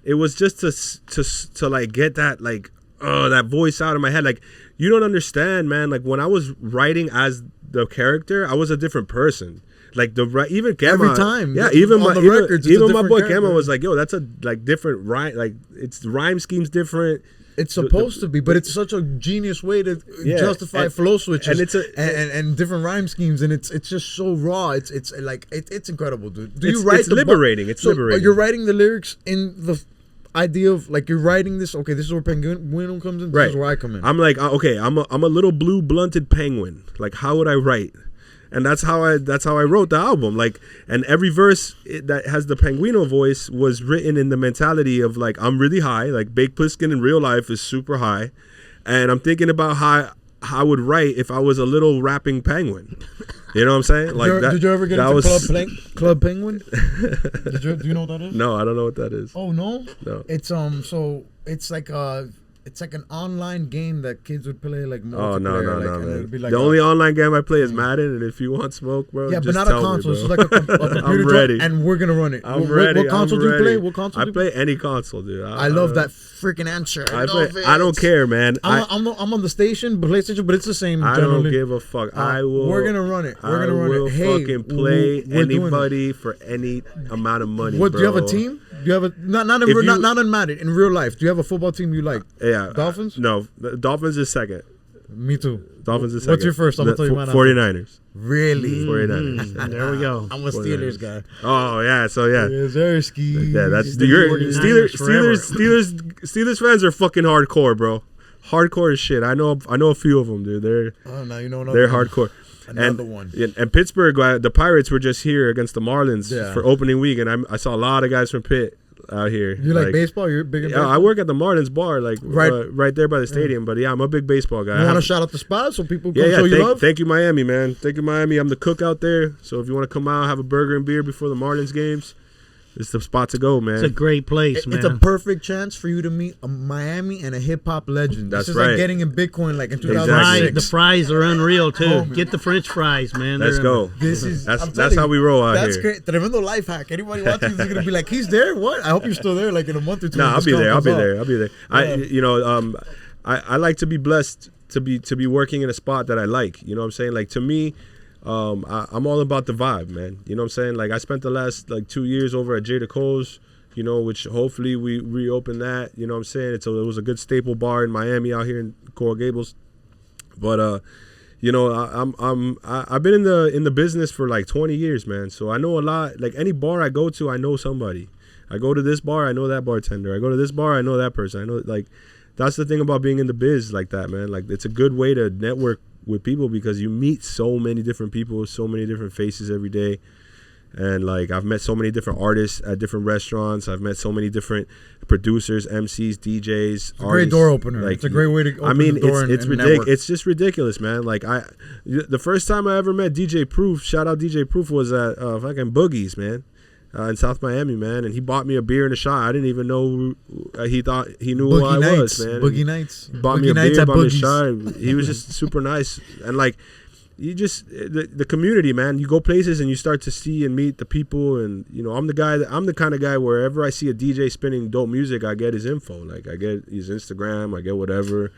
it was just to like get that that voice out of my head. Like, you don't understand, man. Like, when I was writing as the character, I was a different person. Like even Gamma, every time, yeah. Even on my the records, even my boy character. Gamma was like, "Yo, that's a different rhyme. Like, it's the rhyme scheme's different. It's supposed to be, but it's such a genius way to justify flow switches and different rhyme schemes, and it's just so raw. It's like it's incredible, dude. Do you write? It's liberating. It's liberating. You're writing the lyrics in the idea of like you're writing this. Okay, this is where Penguin comes in. This is where I come in. I'm like, okay, I'm a little blue blunted penguin. Like, how would I write? And that's how I wrote the album. Like, and every verse that has the Penguino voice was written in the mentality of like, I'm really high. Like, Baked Plissken in real life is super high, and I'm thinking about how I would write if I was a little rapping penguin. You know what I'm saying? Like, did you ever get into Club Penguin? Do you know what that is? No, I don't know what that is. Oh no. No. It's so it's like an online game that kids would play like multiplayer. Oh no, man. Like the only online game I play is Madden, and if you want smoke, bro, yeah, just but not a tell console. Me, it's like a computer. I'm ready, and we're gonna run it. I'm ready. What console do you play? What console? I play any console, dude. I love that freaking answer. I don't care, man. I'm on the station, PlayStation, but it's the same. I don't give a fuck. I will. We're gonna run it. We're gonna run it. Hey, fucking play anybody for any amount of money. What? Bro. Do you have a team? Do you have a not in Madden, in real life? Do you have a football team you like? Yeah. Dolphins? No, Dolphins is second. Me too. Dolphins is second. What's your first? I'm gonna tell you mine. 49ers. Really? 49ers. There we go. I'm a Steelers guy. Oh yeah, so yeah. Yeah, that's Steelers fans are fucking hardcore, bro. Hardcore as shit. I know a few of them, dude. They're hardcore. Another one. And Pittsburgh, the Pirates were just here against the Marlins for opening week, and I saw a lot of guys from Pitt. out here. You like baseball? You're big in Yeah, baseball? I work at the Martins bar, like Right. right there by the stadium. But yeah, I'm a big baseball guy. You want to shout out the spot so people can Yeah, show you love? thank you, Miami, man. Thank you, Miami. I'm the cook out there. So if you want to come out, have a burger and beer before the Marlins games, it's the spot to go, man. It's a great place, man. It's a perfect chance for you to meet a Miami and a hip hop legend. That's this is right. like getting in Bitcoin like in Exactly. 2006. The fries are unreal too. Oh, man. Get the French fries, man. Let's They're go. This is I'm That's telling how you, we roll out That's here. great. Tremendo life hack. Anybody watching is gonna be like, he's there. What? I hope you're still there. Like in a month or two. No, when I'll be this there. I'll comes be out. there. I'll be there. I like to be blessed to be working in a spot that I like. You know what I'm saying? Like to me, I'm all about the vibe, man. You know what I'm saying? Like I spent the last like 2 years over at Jada Cole's, you know, which hopefully we reopen that. You know what I'm saying? It was a good staple bar in Miami out here in Coral Gables. But you know, I've been in the business for like 20 years, man. So I know a lot. Like any bar I go to, I know somebody. I go to this bar, I know that bartender. I go to this bar, I know that person. I know, like, that's the thing about being in the biz like that, man. Like, it's a good way to network with people because you meet so many different people, so many different faces every day. And, like, I've met so many different artists at different restaurants. I've met so many different producers, MCs, DJs, It's a great door opener. Like, It's a great way to open the door it's and ridiculous. network. It's just ridiculous, man. Like, the first time I ever met DJ Proof, shout out DJ Proof, was at fucking Boogie's, man. In South Miami, man, and he bought me a beer and a shot. I didn't even know he thought he knew who I was, man. Boogie Nights. Bought me a beer, bought me a shot. He was just super nice, and like you just the community, man. You go places and you start to see and meet the people, and you know I'm the kind of guy wherever I see a DJ spinning dope music, I get his info. Like I get his Instagram, I get whatever.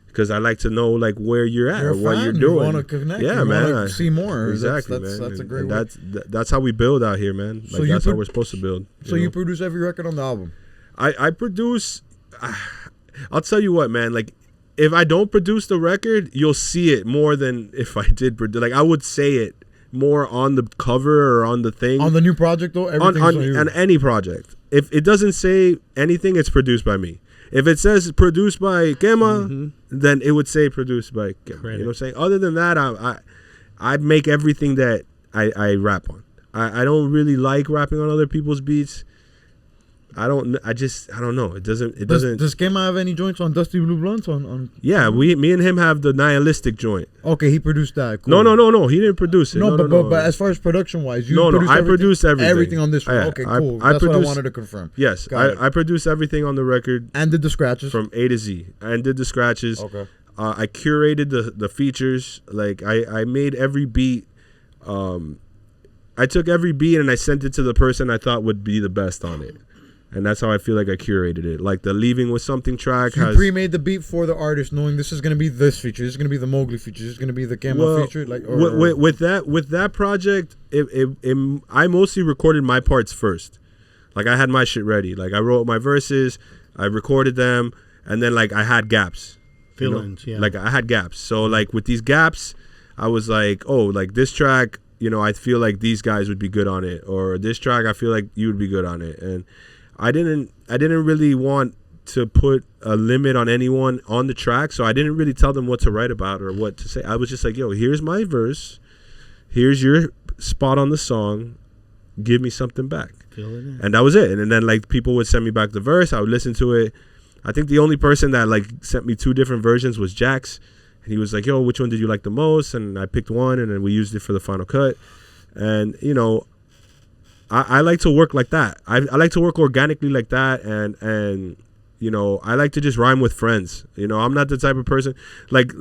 Because I like to know like where you're at or what you're doing. You want to connect. Yeah, you man. Want to see more. Exactly, that's, man. That's a great way. That's how we build out here, man. Like So that's how we're supposed to build. You produce every record on the album. I produce. I'll tell you what, man. Like if I don't produce the record, you'll see it more than if I did produce. Like I would say it more on the cover or on the thing. On the new project though, everything's on any project. If it doesn't say anything, it's produced by me. If it says produced by Kema, then it would say produced by Kema. You know what I'm saying? Other than that, I make everything that I rap on. I don't really like rapping on other people's beats. I don't know. It doesn't. Does Kema have any joints on Dusty Blue Blunts on? Yeah, me and him have the Nihilistic joint. Okay, he produced that. Cool. No. He didn't produce it. No, but as far as production wise, I produced everything. Everything on this record. Yeah, Okay, cool. I That's what I wanted to confirm. Yes, I produced everything on the record. And did the scratches from A to Z. And did the scratches. Okay. I curated the features. Like I made every beat. I took every beat and I sent it to the person I thought would be the best on it. And that's how I feel like I curated it. Like the Leaving With Something track so you pre-made the beat for the artist, knowing this is going to be this feature, this is going to be the Mogli feature, this is going to be the Kema feature. Like with that project, I mostly recorded my parts first. Like I had my shit ready. Like I wrote my verses, I recorded them, and then like I had gaps. Fill-ins, yeah. Like I had gaps. So like with these gaps, I was like, oh, like this track, you know, I feel like these guys would be good on it, or this track, I feel like you would be good on it, and I didn't really want to put a limit on anyone on the track, so I didn't really tell them what to write about or what to say. I was just like, yo, here's my verse, here's your spot on the song, give me something back. Fill it in. And that was it. And then like people would send me back the verse, I would listen to it. I think the only person that like sent me 2 different versions was Jax, and he was like, yo, which one did you like the most? And I picked one, and then we used it for the final cut. And you know, I like to work like that. I like to work organically like that, and you know, I like to just rhyme with friends. You know, I'm not the type of person like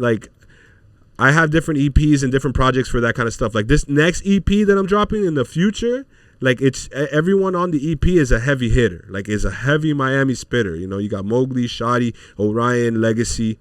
I have different EPs and different projects for that kind of stuff. Like this next EP that I'm dropping in the future, like it's everyone on the EP is a heavy hitter. Like is a heavy Miami spitter. You know, you got Mogli, Shottie, Orion, Legacy,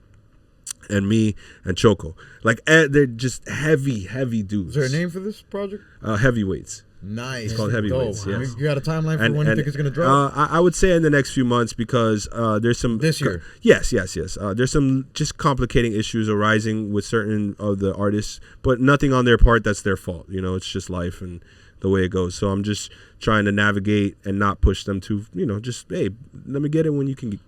and me and Choco. Like they're just heavy dudes. Is there a name for this project? Heavyweights. Nice. It's called Heavyweights. Dope. Yes. You got a timeline for when you think it's gonna drop? I would say in the next few months because there's some this year. Yes. There's some just complicating issues arising with certain of the artists, but nothing on their part that's their fault. You know, it's just life and the way it goes. So I'm just trying to navigate and not push them to, you know, just hey, let me get it when you can.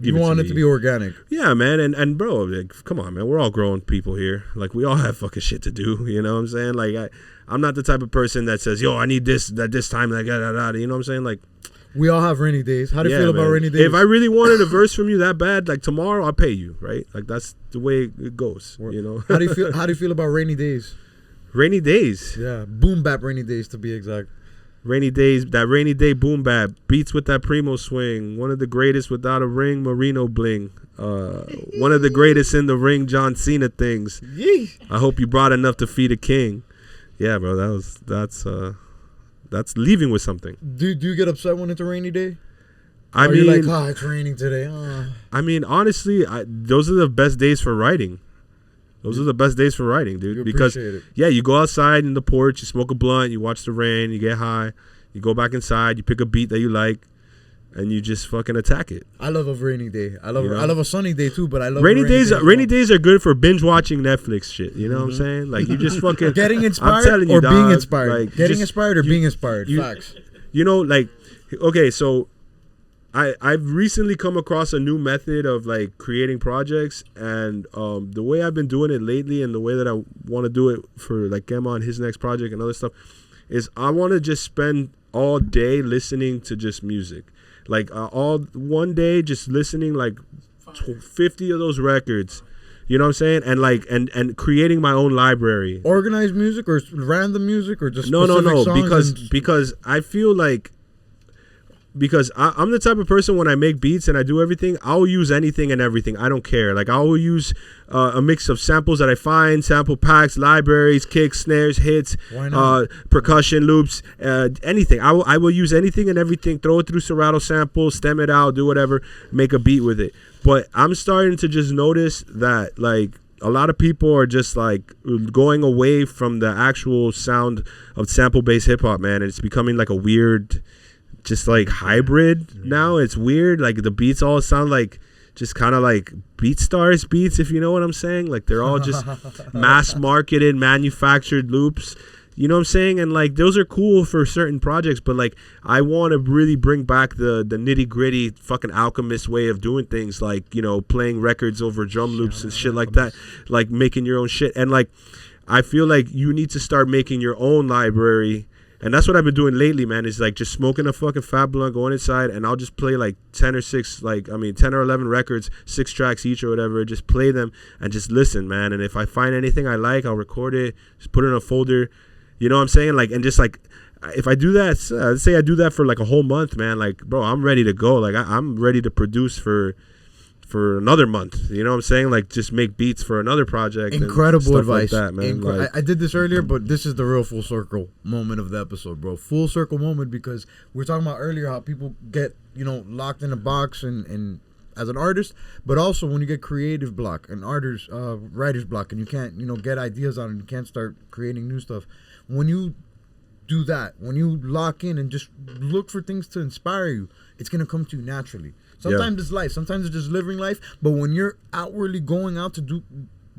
You want it to be organic. Yeah, man, and bro, like, come on, man, we're all grown people here. Like we all have fucking shit to do. You know what I'm saying? Like I'm not the type of person that says, yo, I need this at this time. Like, you know what I'm saying? Like, We all have rainy days. How do you feel about man. rainy days? If I really wanted a verse from you that bad, like tomorrow, I'll pay you, right? Like that's the way it goes, you know. How do you feel? How do you feel about rainy days? Rainy days. Yeah, boom bap rainy days to be exact. Rainy days, that rainy day boom bap beats with that primo swing. One of the greatest without a ring, Marino bling. One of the greatest in the ring, John Cena things. I hope you brought enough to feed a king. Yeah, bro, that's leaving with something. Do you get upset when it's a rainy day? I Or mean, you're like, it's raining today. I mean, honestly, those are the best days for writing. Those are the best days for writing, dude. You Because appreciate it. yeah, you go outside in the porch, you smoke a blunt, you watch the rain, you get high, you go back inside, you pick a beat that you like, and you just fucking attack it. I love a rainy day. I love You know? I love a sunny day too, but I love Rainy days. as Rainy well. days are good for binge watching Netflix shit. You know what I'm saying? Like you just fucking Getting inspired I'm telling you, or being dog, inspired. like, Getting just- inspired or being inspired. you- Facts. You know, like, okay, so I've recently come across a new method of like creating projects, and the way I've been doing it lately, and the way that I want to do it for like Gemma on his next project and other stuff, is I want to just spend all day listening to just music, like all one day just listening like 50 of those records. You know what I'm saying? And like and creating my own library. Organized music or random music or just No, specific songs because I feel like I'm the type of person, when I make beats and I do everything, I'll use anything and everything. I don't care. Like I will use a mix of samples that I find, sample packs, libraries, kicks, snares, hits, Why not? percussion loops, anything. I will use anything and everything. Throw it through Serato samples, stem it out, do whatever, make a beat with it. But I'm starting to just notice that like a lot of people are just like going away from the actual sound of sample-based hip-hop, man. And it's becoming like a weird, just like hybrid now. It's weird. Like the beats all sound like just kind of like BeatStars beats, if you know what I'm saying. Like they're all just mass marketed, manufactured loops. You know what I'm saying? And like those are cool for certain projects, but like I want to really bring back the nitty gritty fucking Alchemist way of doing things, like, you know, playing records over drum loops and shit like that, like making your own shit. And like I feel like you need to start making your own library. And that's what I've been doing lately, man, is like just smoking a fucking fat blunt, going inside, and I'll just play like 10 or 11 records, 6 tracks each or whatever, just play them and just listen, man. And if I find anything I like, I'll record it, just put it in a folder, you know what I'm saying? Like, and just like, if I do that, let's say I do that for like a whole month, man, like, bro, I'm ready to go. Like, I'm ready to produce for another month, you know what I'm saying? Like, just make beats for another project. Incredible and stuff advice. like that, man. Like, I did this earlier, but this is the real full circle moment of the episode, bro. Full circle moment, because we were talking about earlier how people get, you know, locked in a box and as an artist, but also when you get creative block, an artist, writer's block, and you can't, you know, get ideas out and you can't start creating new stuff. When you do that, when you lock in and just look for things to inspire you, it's going to come to you naturally. Sometimes it's life, sometimes it's just living life, but when you're outwardly going out to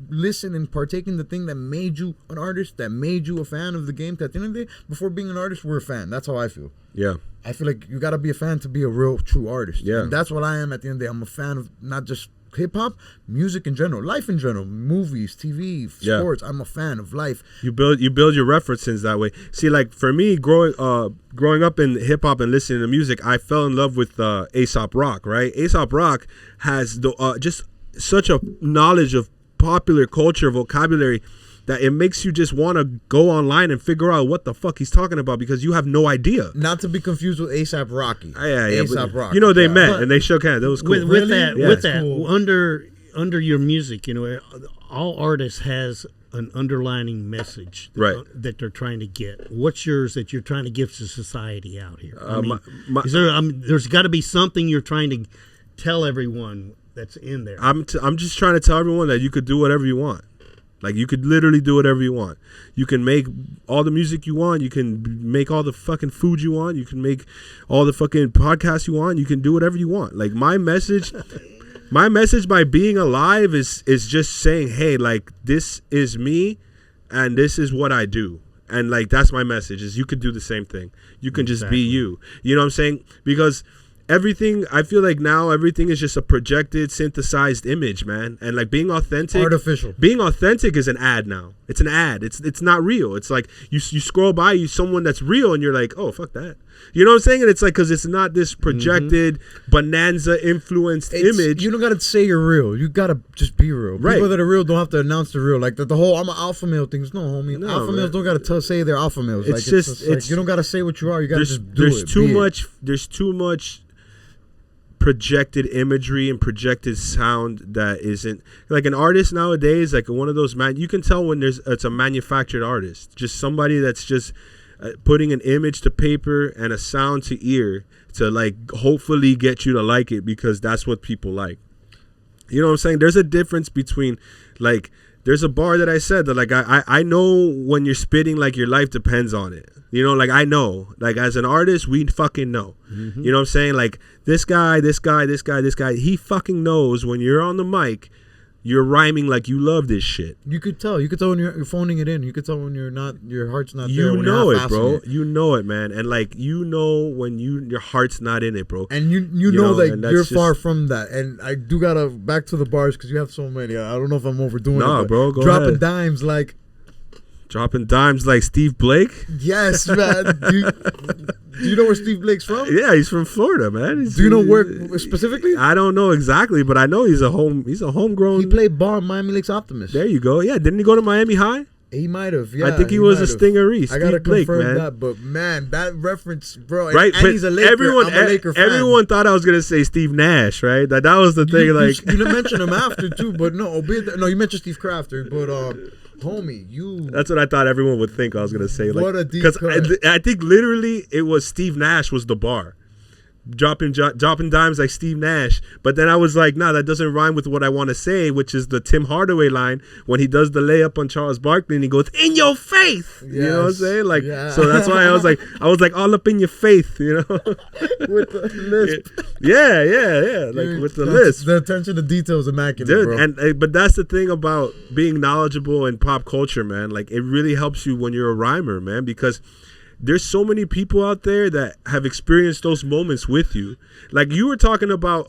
listen and partake in the thing that made you an artist, that made you a fan of the game, that at the end of the day, before being an artist, we're a fan. That's how I feel. yeah. I feel like you got to be a fan to be a real, true artist. Yeah. And that's what I am at the end of the day. I'm a fan of not just hip-hop, music in general, life in general, movies, TV, sports. I'm a fan of life. You build your references that way. See, like for me, growing up in hip hop and listening to music, I fell in love with Aesop Rock. Right, Aesop Rock has just such a knowledge of popular culture, vocabulary, that it makes you just want to go online and figure out what the fuck he's talking about, because you have no idea. Not to be confused with A$AP Rocky. Yeah. A$AP Rocky. You know, they met But and they shook hands. That was cool. With that, Yeah. with that, Cool. under your music, you know, all artists has an underlining message Right. that they're trying to get. What's yours that you're trying to give to society out here? Is there? There's got to be something you're trying to tell everyone that's in there. I'm just trying to tell everyone that you could do whatever you want. Like, you could literally do whatever you want. You can make all the music you want. You can make all the fucking food you want. You can make all the fucking podcasts you want. You can do whatever you want. Like, my message by being alive is just saying, hey, like, this is me and this is what I do. And, like, that's my message, is you could do the same thing. You can just be you. You know what I'm saying? Because everything, I feel like now everything is just a projected, synthesized image, man. And like being authentic, artificial. Being authentic is an ad now. It's an ad. It's not real. It's like you scroll by someone that's real, and you're like, oh, fuck that. You know what I'm saying? And it's like, because it's not this projected bonanza influenced image. You don't gotta say you're real. You gotta just be real. Right. People that are real don't have to announce they're real. Like the whole I'm an alpha male thing. No, homie. No, Alpha man. males don't gotta say they're alpha males. It's like, just like, you don't gotta say what you are. You gotta just do it. There's too much projected imagery and projected sound that isn't like an artist nowadays. Like one of those you can tell when it's a manufactured artist, just somebody that's just putting an image to paper and a sound to ear to like hopefully get you to like it because that's what people like. You know what I'm saying? There's a difference between like there's a bar that I said that like I know when you're spitting like your life depends on it. You know, like I know, like as an artist, we fucking know. You know what I'm saying? Like this guy, he fucking knows when you're on the mic, you're rhyming like you love this shit. You could tell. You could tell when you're phoning it in. You could tell when you're not. Your heart's not there. You know it, bro. You know it, man. And like you know when your heart's not in it, bro. And you know that you're far from that. And I do gotta back to the bars because you have so many. I don't know if I'm overdoing it. Nah, bro. Go dropping ahead. dimes like. Dropping dimes like Steve Blake? Yes, man. Do you know where Steve Blake's from? Yeah, he's from Florida, man. Do you know where specifically? I don't know exactly, but I know he's a homegrown. He played ball in Miami Lakes Optimist. There you go. Yeah, didn't he go to Miami High? He might have. Yeah, I think he was a Stingeree. I gotta Blake, confirm man. that, but man, that reference, bro. Right, and he's a Laker. I'm a Laker fan. Everyone thought I was gonna say Steve Nash, right? That was the thing. Like you didn't mention him after too, but no, you mentioned Steve Crafter, but homie, you. That's what I thought everyone would think I was gonna say. Like, what a deep because I think literally it was Steve Nash was the bar. Dropping dimes like Steve Nash, but then I was like, nah, that doesn't rhyme with what I want to say, which is the Tim Hardaway line when he does the layup on Charles Barkley and he goes, "In your faith," yes. You know what I'm saying? Like, so that's why I was like, all up in your faith, you know, with the lisp. Yeah, like with the lisp. The attention to detail is immaculate, dude. bro. And but that's the thing about being knowledgeable in pop culture, man. Like, it really helps you when you're a rhymer, man, because there's so many people out there that have experienced those moments with you. Like you were talking about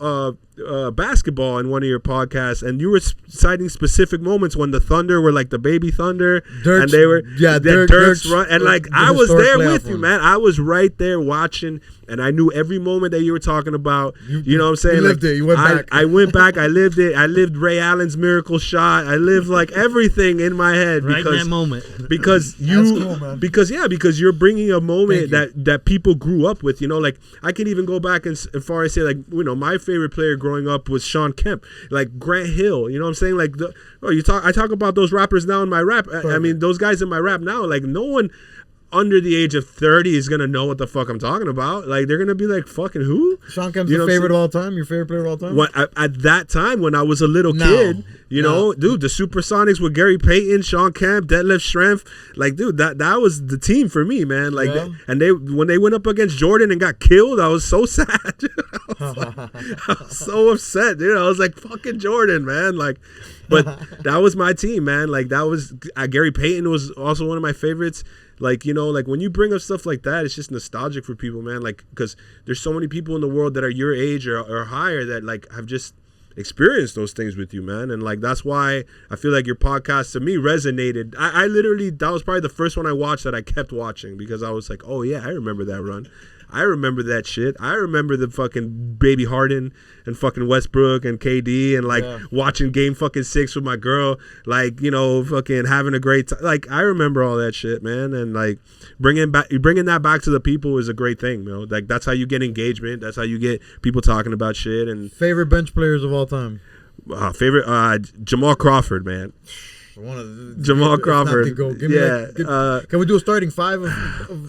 basketball in one of your podcasts, and you were citing specific moments when the Thunder were like the baby Thunder, and they were Dirk's run, and like I was there with you, man. I was right there watching, and I knew every moment that you were talking about. You know what I'm saying? You lived it. You went back. I went back. I lived it. I lived Ray Allen's miracle shot. I lived like everything in my head right in that moment. Because because you're bringing a moment that people grew up with. You know, like I can even go back and as far as say, like, you know, my favorite player growing up was Sean Kemp, like Grant Hill. You know what I'm saying? Like I talk about those rappers now in my rap. I mean, those guys in my rap now, like no one under the age of 30 is gonna know what the fuck I'm talking about. Like they're gonna be like, fucking who? Sean Kemp's your favorite of all time? Your favorite player of all time? At that time when I was a little kid, you know, dude, the Supersonics with Gary Payton, Sean Kemp, Detlef Schrempf, like, dude, that was the team for me, man. Like, when they went up against Jordan and got killed, I was so sad. I was so upset, dude. I was like, fucking Jordan, man. Like, but that was my team, man. Like, that was Gary Payton was also one of my favorites. Like, you know, like when you bring up stuff like that, it's just nostalgic for people, man. Like, because there's so many people in the world that are your age or higher that like have just experienced those things with you, man. And like that's why I feel like your podcast to me resonated. I literally, that was probably the first one I watched that I kept watching because I was like, oh yeah, I remember that run. I remember that shit. I remember the fucking Baby Harden and fucking Westbrook and KD and like watching game fucking 6 with my girl, like, you know, fucking having a great time. Like, I remember all that shit, man. And like bringing that back to the people is a great thing, you know. Like that's how you get engagement. That's how you get people talking about shit. And favorite bench players of all time. Jamal Crawford, man. Jamal Crawford. Can we do a starting 5 of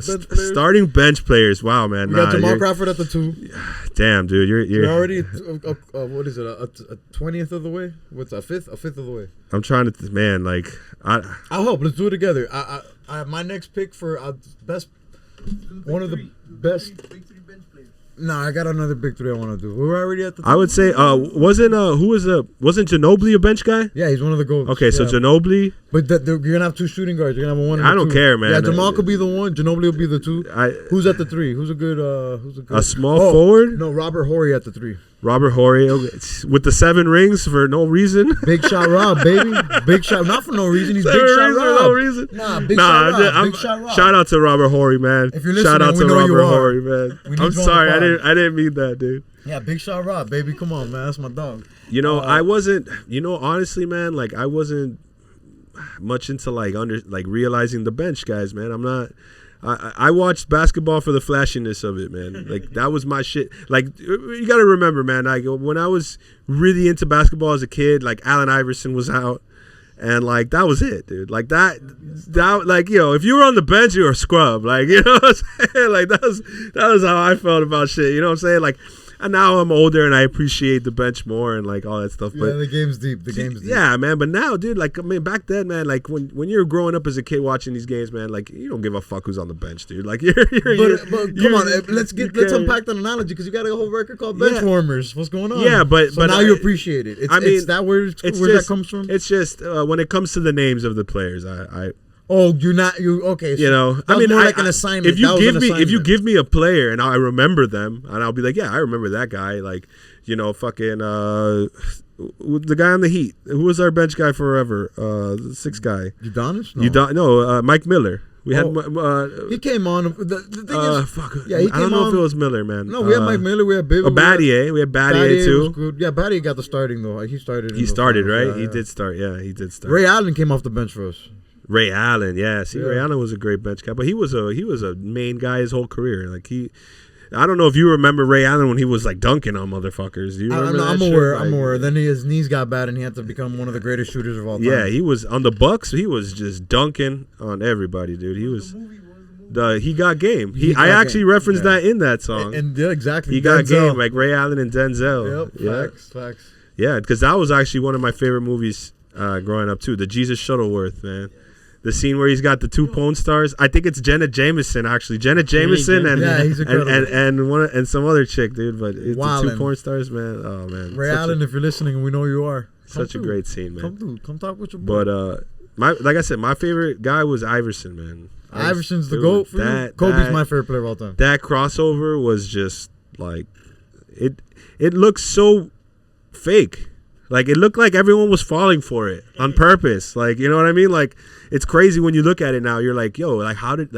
bench players? Starting bench players. Wow, man. We got Jamal Crawford at the 2. Damn, dude, you're already what is it? A 20th of the way? What's a fifth of the way? I'm trying to, man. Like I'll help. Let's do it together. I my next pick for best, one of the best. No, I got another big 3 I want to do. We're already at the. I would say wasn't Ginobili a bench guy? Yeah, he's one of the goats. Okay, so Ginobili, But you're gonna have 2 shooting guards. You're gonna have one. I don't care, man. Yeah, Jamal could be the 1. Ginobili will be the 2. Who's at the 3? Who's a good? A small forward? No, Robert Horry at the 3. Robert Horry with the 7 rings for no reason. Big shot Rob, baby. Big shot, not for no reason. He's big shot Rob. For no reason. Big shot Rob. Big shot Rob. Shout out to Robert Horry, man. If you're listening, shout out we to know Robert you are. Horry, man. I'm sorry, I didn't mean that, dude. Yeah, big shot Rob, baby. Come on, man. That's my dog. You know, I wasn't. You know, honestly, man, like I wasn't much into like realizing the bench guys, man. I'm not. I watched basketball for the flashiness of it, man. Like that was my shit. Like you got to remember, man. Like when I was really into basketball as a kid, like Allen Iverson was out, and like that was it, dude. Like that like if you were on the bench, you were a scrub. Like you know what I'm saying? Like that was how I felt about shit. You know what I'm saying? Like. And now I'm older and I appreciate the bench more and like all that stuff. But the game's deep. The game's deep. Yeah, man. But now, dude, like I mean, back then, man, like when you're growing up as a kid watching these games, man, like you don't give a fuck who's on the bench, dude. Like but come on, let's unpack that analogy because you got a whole record called bench warmers. What's going on? Yeah, but now you appreciate it. It's that where that comes from. It's just when it comes to the names of the players, okay. So you know, I mean, more like an assignment. If you give me a player and I remember them, and I'll be like, yeah, I remember that guy. Like, you know, fucking the guy on the Heat. Who was our bench guy forever? The 6th guy. Udonis? No, Mike Miller. We had. He came on. The thing is, fuck. Yeah, he came on. I don't know if it was Miller, man. No, we had Mike Miller. We had Bibby. Battier. We had Battier too. Was good. Yeah, Battier got the starting though. He started. He started, right? Yeah, he did start. Yeah, he did start. Ray Allen came off the bench for us. Ray Allen, yeah. See, Ray Allen was a great bench guy, but he was a main guy his whole career. Like I don't know if you remember Ray Allen when he was like dunking on motherfuckers. Do you remember that I'm shit? aware. Like, I'm aware. Then his knees got bad, and he had to become one of the greatest shooters of all time. Yeah, he was on the Bucks. He was just dunking on everybody, dude. He was. He got game. I actually referenced that in that song. And yeah, exactly. He got game, like Ray Allen and Denzel. Yep. Facts. Yeah, because that was actually one of my favorite movies growing up too. The Jesus Shuttleworth, man. The scene where he's got the 2 porn stars. I think it's Jenna Jameson, actually. Jenna Jameson and some other chick, dude. But it's the 2 porn stars, man. Oh man. Ray Allen, if you're listening, we know you are. Such a great scene, man. Come talk with your boy. But like I said, my favorite guy was Iverson, man. Iverson's the GOAT for you? Kobe's my favorite player of all time. That crossover was just like it looked so fake. Like it looked like everyone was falling for it on purpose. Like, you know what I mean? Like it's crazy when you look at it now. You're like, yo, like how did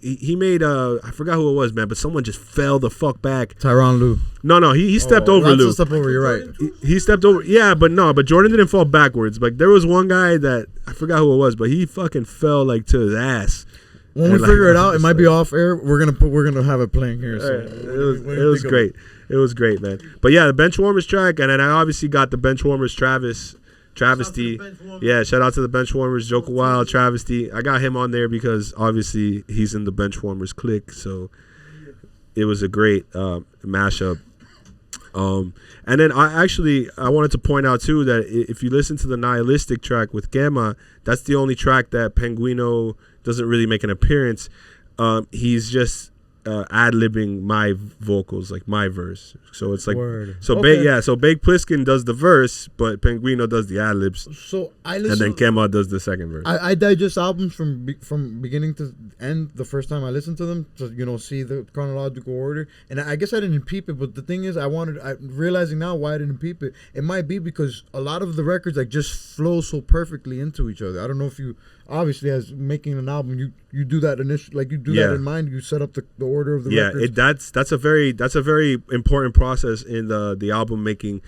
he made I forgot who it was, man, but someone just fell the fuck back. Tyronn Lue. No, he stepped over Lue. Step over. You're right. He stepped over. Yeah, but Jordan didn't fall backwards. Like there was one guy that I forgot who it was, but he fucking fell like to his ass. When we figure it out, it might be off air. We're gonna have it playing here. So it was great. It was great, man. But yeah, the Benchwarmers track, and then I obviously got the Benchwarmers Travesty. Yeah, shout out to the Benchwarmers, Joker Wild, Travesty. I got him on there because obviously he's in the Benchwarmers clique, so it was a great mashup. And then I wanted to point out too that if you listen to the Nihilistic track with Gamma, that's the only track that Penguino doesn't really make an appearance. He's just ad-libbing my vocals, like my verse. So it's like so Baked Plissken does the verse, but Penguino does the ad-libs. So I listen, and then Kema does the second verse. I digest albums from beginning to end the first time I listen to them to see the chronological order. And I guess I didn't peep it, but the thing is, I'm realizing now why I didn't peep it. It might be because a lot of the records like just flow so perfectly into each other. I don't know if you obviously as making an album you do that initially, like you do that in mind. You set up the order of the records. That's a very important process in the album making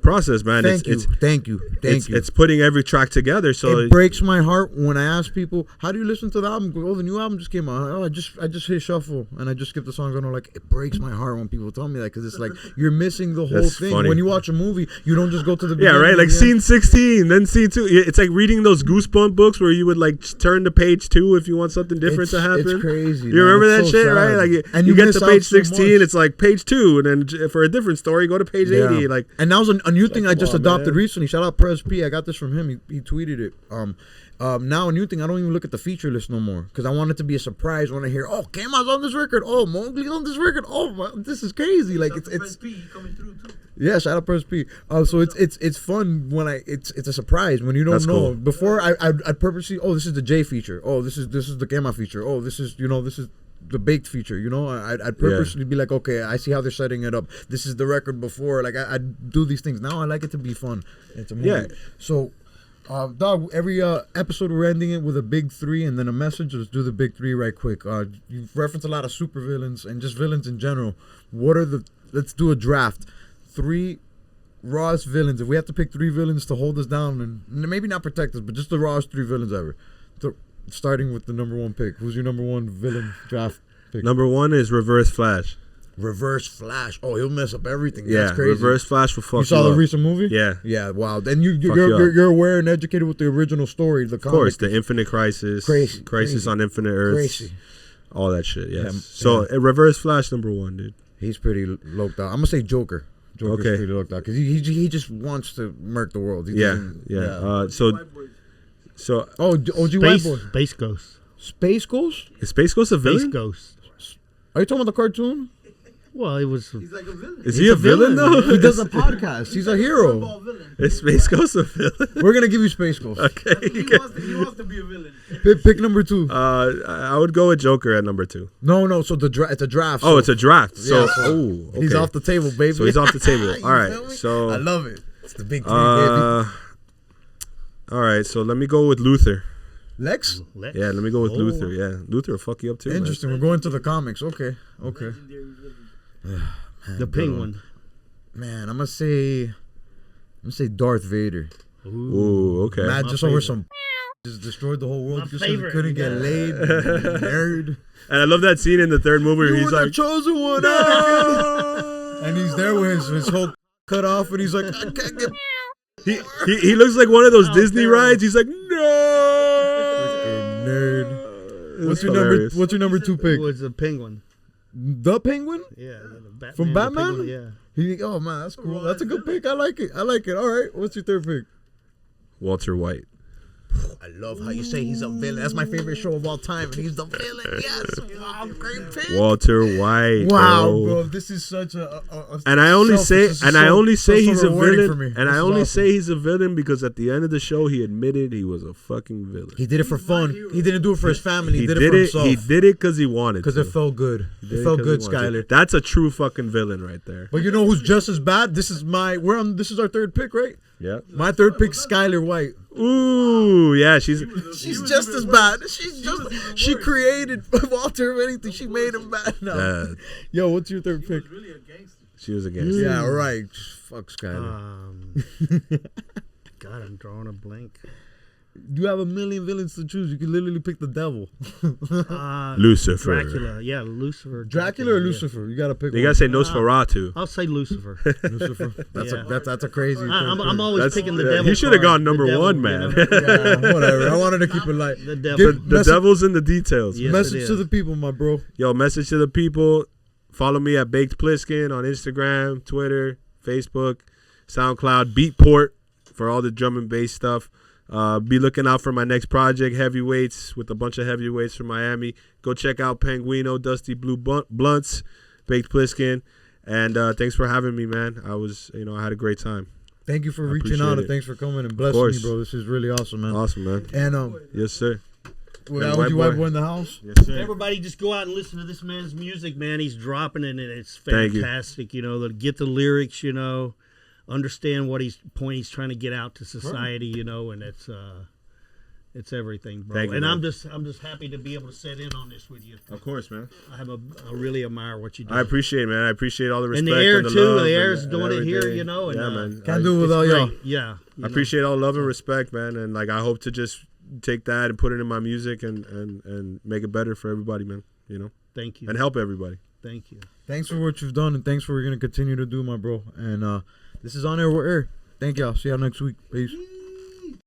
process, man. Thank you. It's putting every track together. So it breaks my heart when I ask people, how do you listen to the album? Oh, the new album just came out. Oh, I just hit shuffle and I just skip the songs. I know, like, it breaks my heart when people tell me that, because it's like you're missing the whole thing. Funny. When you watch a movie, you don't just go to the beginning. Yeah, right. Like scene 16, then scene 2. It's like reading those Goosebump books where you would like turn to page 2 if you want something different to happen. It's crazy. You remember that shit, sad. Right? Like, and you get to page 16, it's like page 2, and then for a different story, go to page 80. Like, and that was a new thing I just adopted recently. Shout out Prez P. I got this from him. He tweeted it. Now a new thing, I don't even look at the feature list no more, because I want it to be a surprise when I hear, oh, Kema's on this record, oh, Mowgli's on this record, oh, this is crazy. Like it's P coming through too. Yeah, shout out Press P. So it's fun when it's a surprise when you don't That's know. cool. Before I'd purposely, oh, this is the J feature. Oh, this is the Gamma feature. Oh, this is the baked feature. I'd purposely be like, okay, I see how they're setting it up. This is the record before. Like I'd do these things. Now I like it to be fun. It's a movie. Yeah. So, dog, every episode we're ending it with a big 3 and then a message. Let's do the big 3 right quick. You've referenced a lot of super villains and just villains in general. Let's do a draft. 3 rawest villains. If we have to pick 3 villains to hold us down and maybe not protect us, but just the rawest 3 villains ever. Starting with the number 1 pick. Who's your number 1 villain draft pick? Number 1 is Reverse Flash. Reverse Flash. Oh, he'll mess up everything. Yeah, That's crazy. Reverse Flash will fuck you You saw the up. recent movie? Yeah. Yeah, wow. Then you're aware and educated with the original story, the Of comic. course, the Infinite Crisis. Crisis on Infinite Earths. Crazy. All that shit, yes. Yeah, So, Reverse Flash, number 1, dude. He's pretty loked out. I'm going to say Joker. Joker's Okay. pretty loked out because he just wants to murk the world. He Yeah, doesn't- yeah. So, Oh, OG White Boy. Space Ghost. Space Ghost? is Space Ghost a Space villain? Ghost. Are you talking about the cartoon? Well, it was. He's like a villain. Is he a villain, though? He does a podcast. He's a hero. Ball villain. Is Space Ghost a villain? We're going to give you Space Ghost. Okay. He wants to be a villain. Pick number 2. I would go with Joker at number 2. No. So it's a draft. Oh, so it's a draft. So, Yeah, so okay. he's off the table, baby. So he's off the table. You All right. feel me? So, I love it. It's the big 3, baby. all right. So let me go with Luther. Lex? Lex. Yeah, let me go with Oh. Luther. Yeah, Luther will fuck you up too. man. Interesting. We're going to the comics. Okay. The Penguin. Man, I'm gonna say Darth Vader. Ooh, okay. Mad My just over favorite. some just destroyed the whole world My because he favorite. couldn't get Yeah. laid. Nerd. And I love that scene in the third movie where You he's were the like, chosen one. Ah! And he's there with his whole cut off, and he's like, I can't get he looks like one of those Oh, Disney terrible. rides. He's like, no. freaking nerd. It What's was your hilarious. What's your number 2 It pick? was a Penguin. The Penguin Yeah. The Batman, from the Batman. Penguin, yeah. Oh man, that's cool. That's a good pick. I like it. All right. What's your 3rd pick? Walter White. I love how you say he's a villain. That's my favorite show of all time, and he's the villain. Yes, wow, great pick. Walter White. Wow, bro. bro, this is such a And I only say, this is and I so- only say so he's a rewarding villain, for me. and This I is only awesome. say he's a villain because at the end of the show he admitted he was a fucking villain. He did it for fun. He didn't do it for his family. He did it for He himself. did it because he wanted. Because to. it felt good. He It did felt 'cause good, he wanted to. Skyler. That's a true fucking villain right there. But you know who's just as bad? This is This is our 3rd pick, right? Yeah. My 3rd pick, Skyler White. Ooh, yeah. She's She's just as bad. She created Walter, if anything. She made him bad. No. Yo, what's your 3rd pick? Really a gangster. she was against. Yeah, right. Fuck Skyler. God, I'm drawing a blank. You have a million villains to choose. You can literally pick the devil. Lucifer. Dracula. Yeah, Lucifer. Dracula or yeah. Lucifer? You gotta pick You one. gotta say Nosferatu. I'll say Lucifer. Lucifer. Yeah. That's a crazy. I'm always That's- picking the yeah, devil. he should have card. gone number The devil, 1, you man. know? Yeah, whatever. I wanted to keep it light. The devil. Dude, The message, devil's in the details. Yes, it message to is. the people, my bro. Yo, message to the people. Follow me at Baked Plissken on Instagram, Twitter, Facebook, SoundCloud, Beatport for all the drum and bass stuff. Be looking out for my next project, Heavyweights, with a bunch of heavyweights from Miami. Go check out Gwino, Dusty Blue Blunts, Baked Plissken. And thanks for having me, man. I had a great time. Thank you for I reaching appreciate out it. and thanks for coming and blessing me, course. bro. This is really awesome, man. Awesome, man. And Yes, sir. we And got White OG White Boy. Boy in the house. Yes, sir. Everybody just go out and listen to this man's music, man. He's dropping it, and it's Thank you. fantastic. You know, get the lyrics, you know, understand what he's trying to get out to society, you know, and it's everything, bro. Thank you, and man. I'm just happy to be able to sit in on this with you. Of course, man. I really admire what you do. I appreciate it, man. I appreciate all the respect. and the air and the too. love The and air's doing it here, everything. you know. And, yeah, man. Can't do it without y'all. Yeah, I appreciate all the love and respect, man. And like I hope to just take that and put it in my music and make it better for everybody, man. You know, Thank you. and help everybody. Thank you. Thanks for what you've done and thanks for what you're gonna continue to do, my bro. And this is On Air with Air. Thank y'all. See y'all next week. Peace.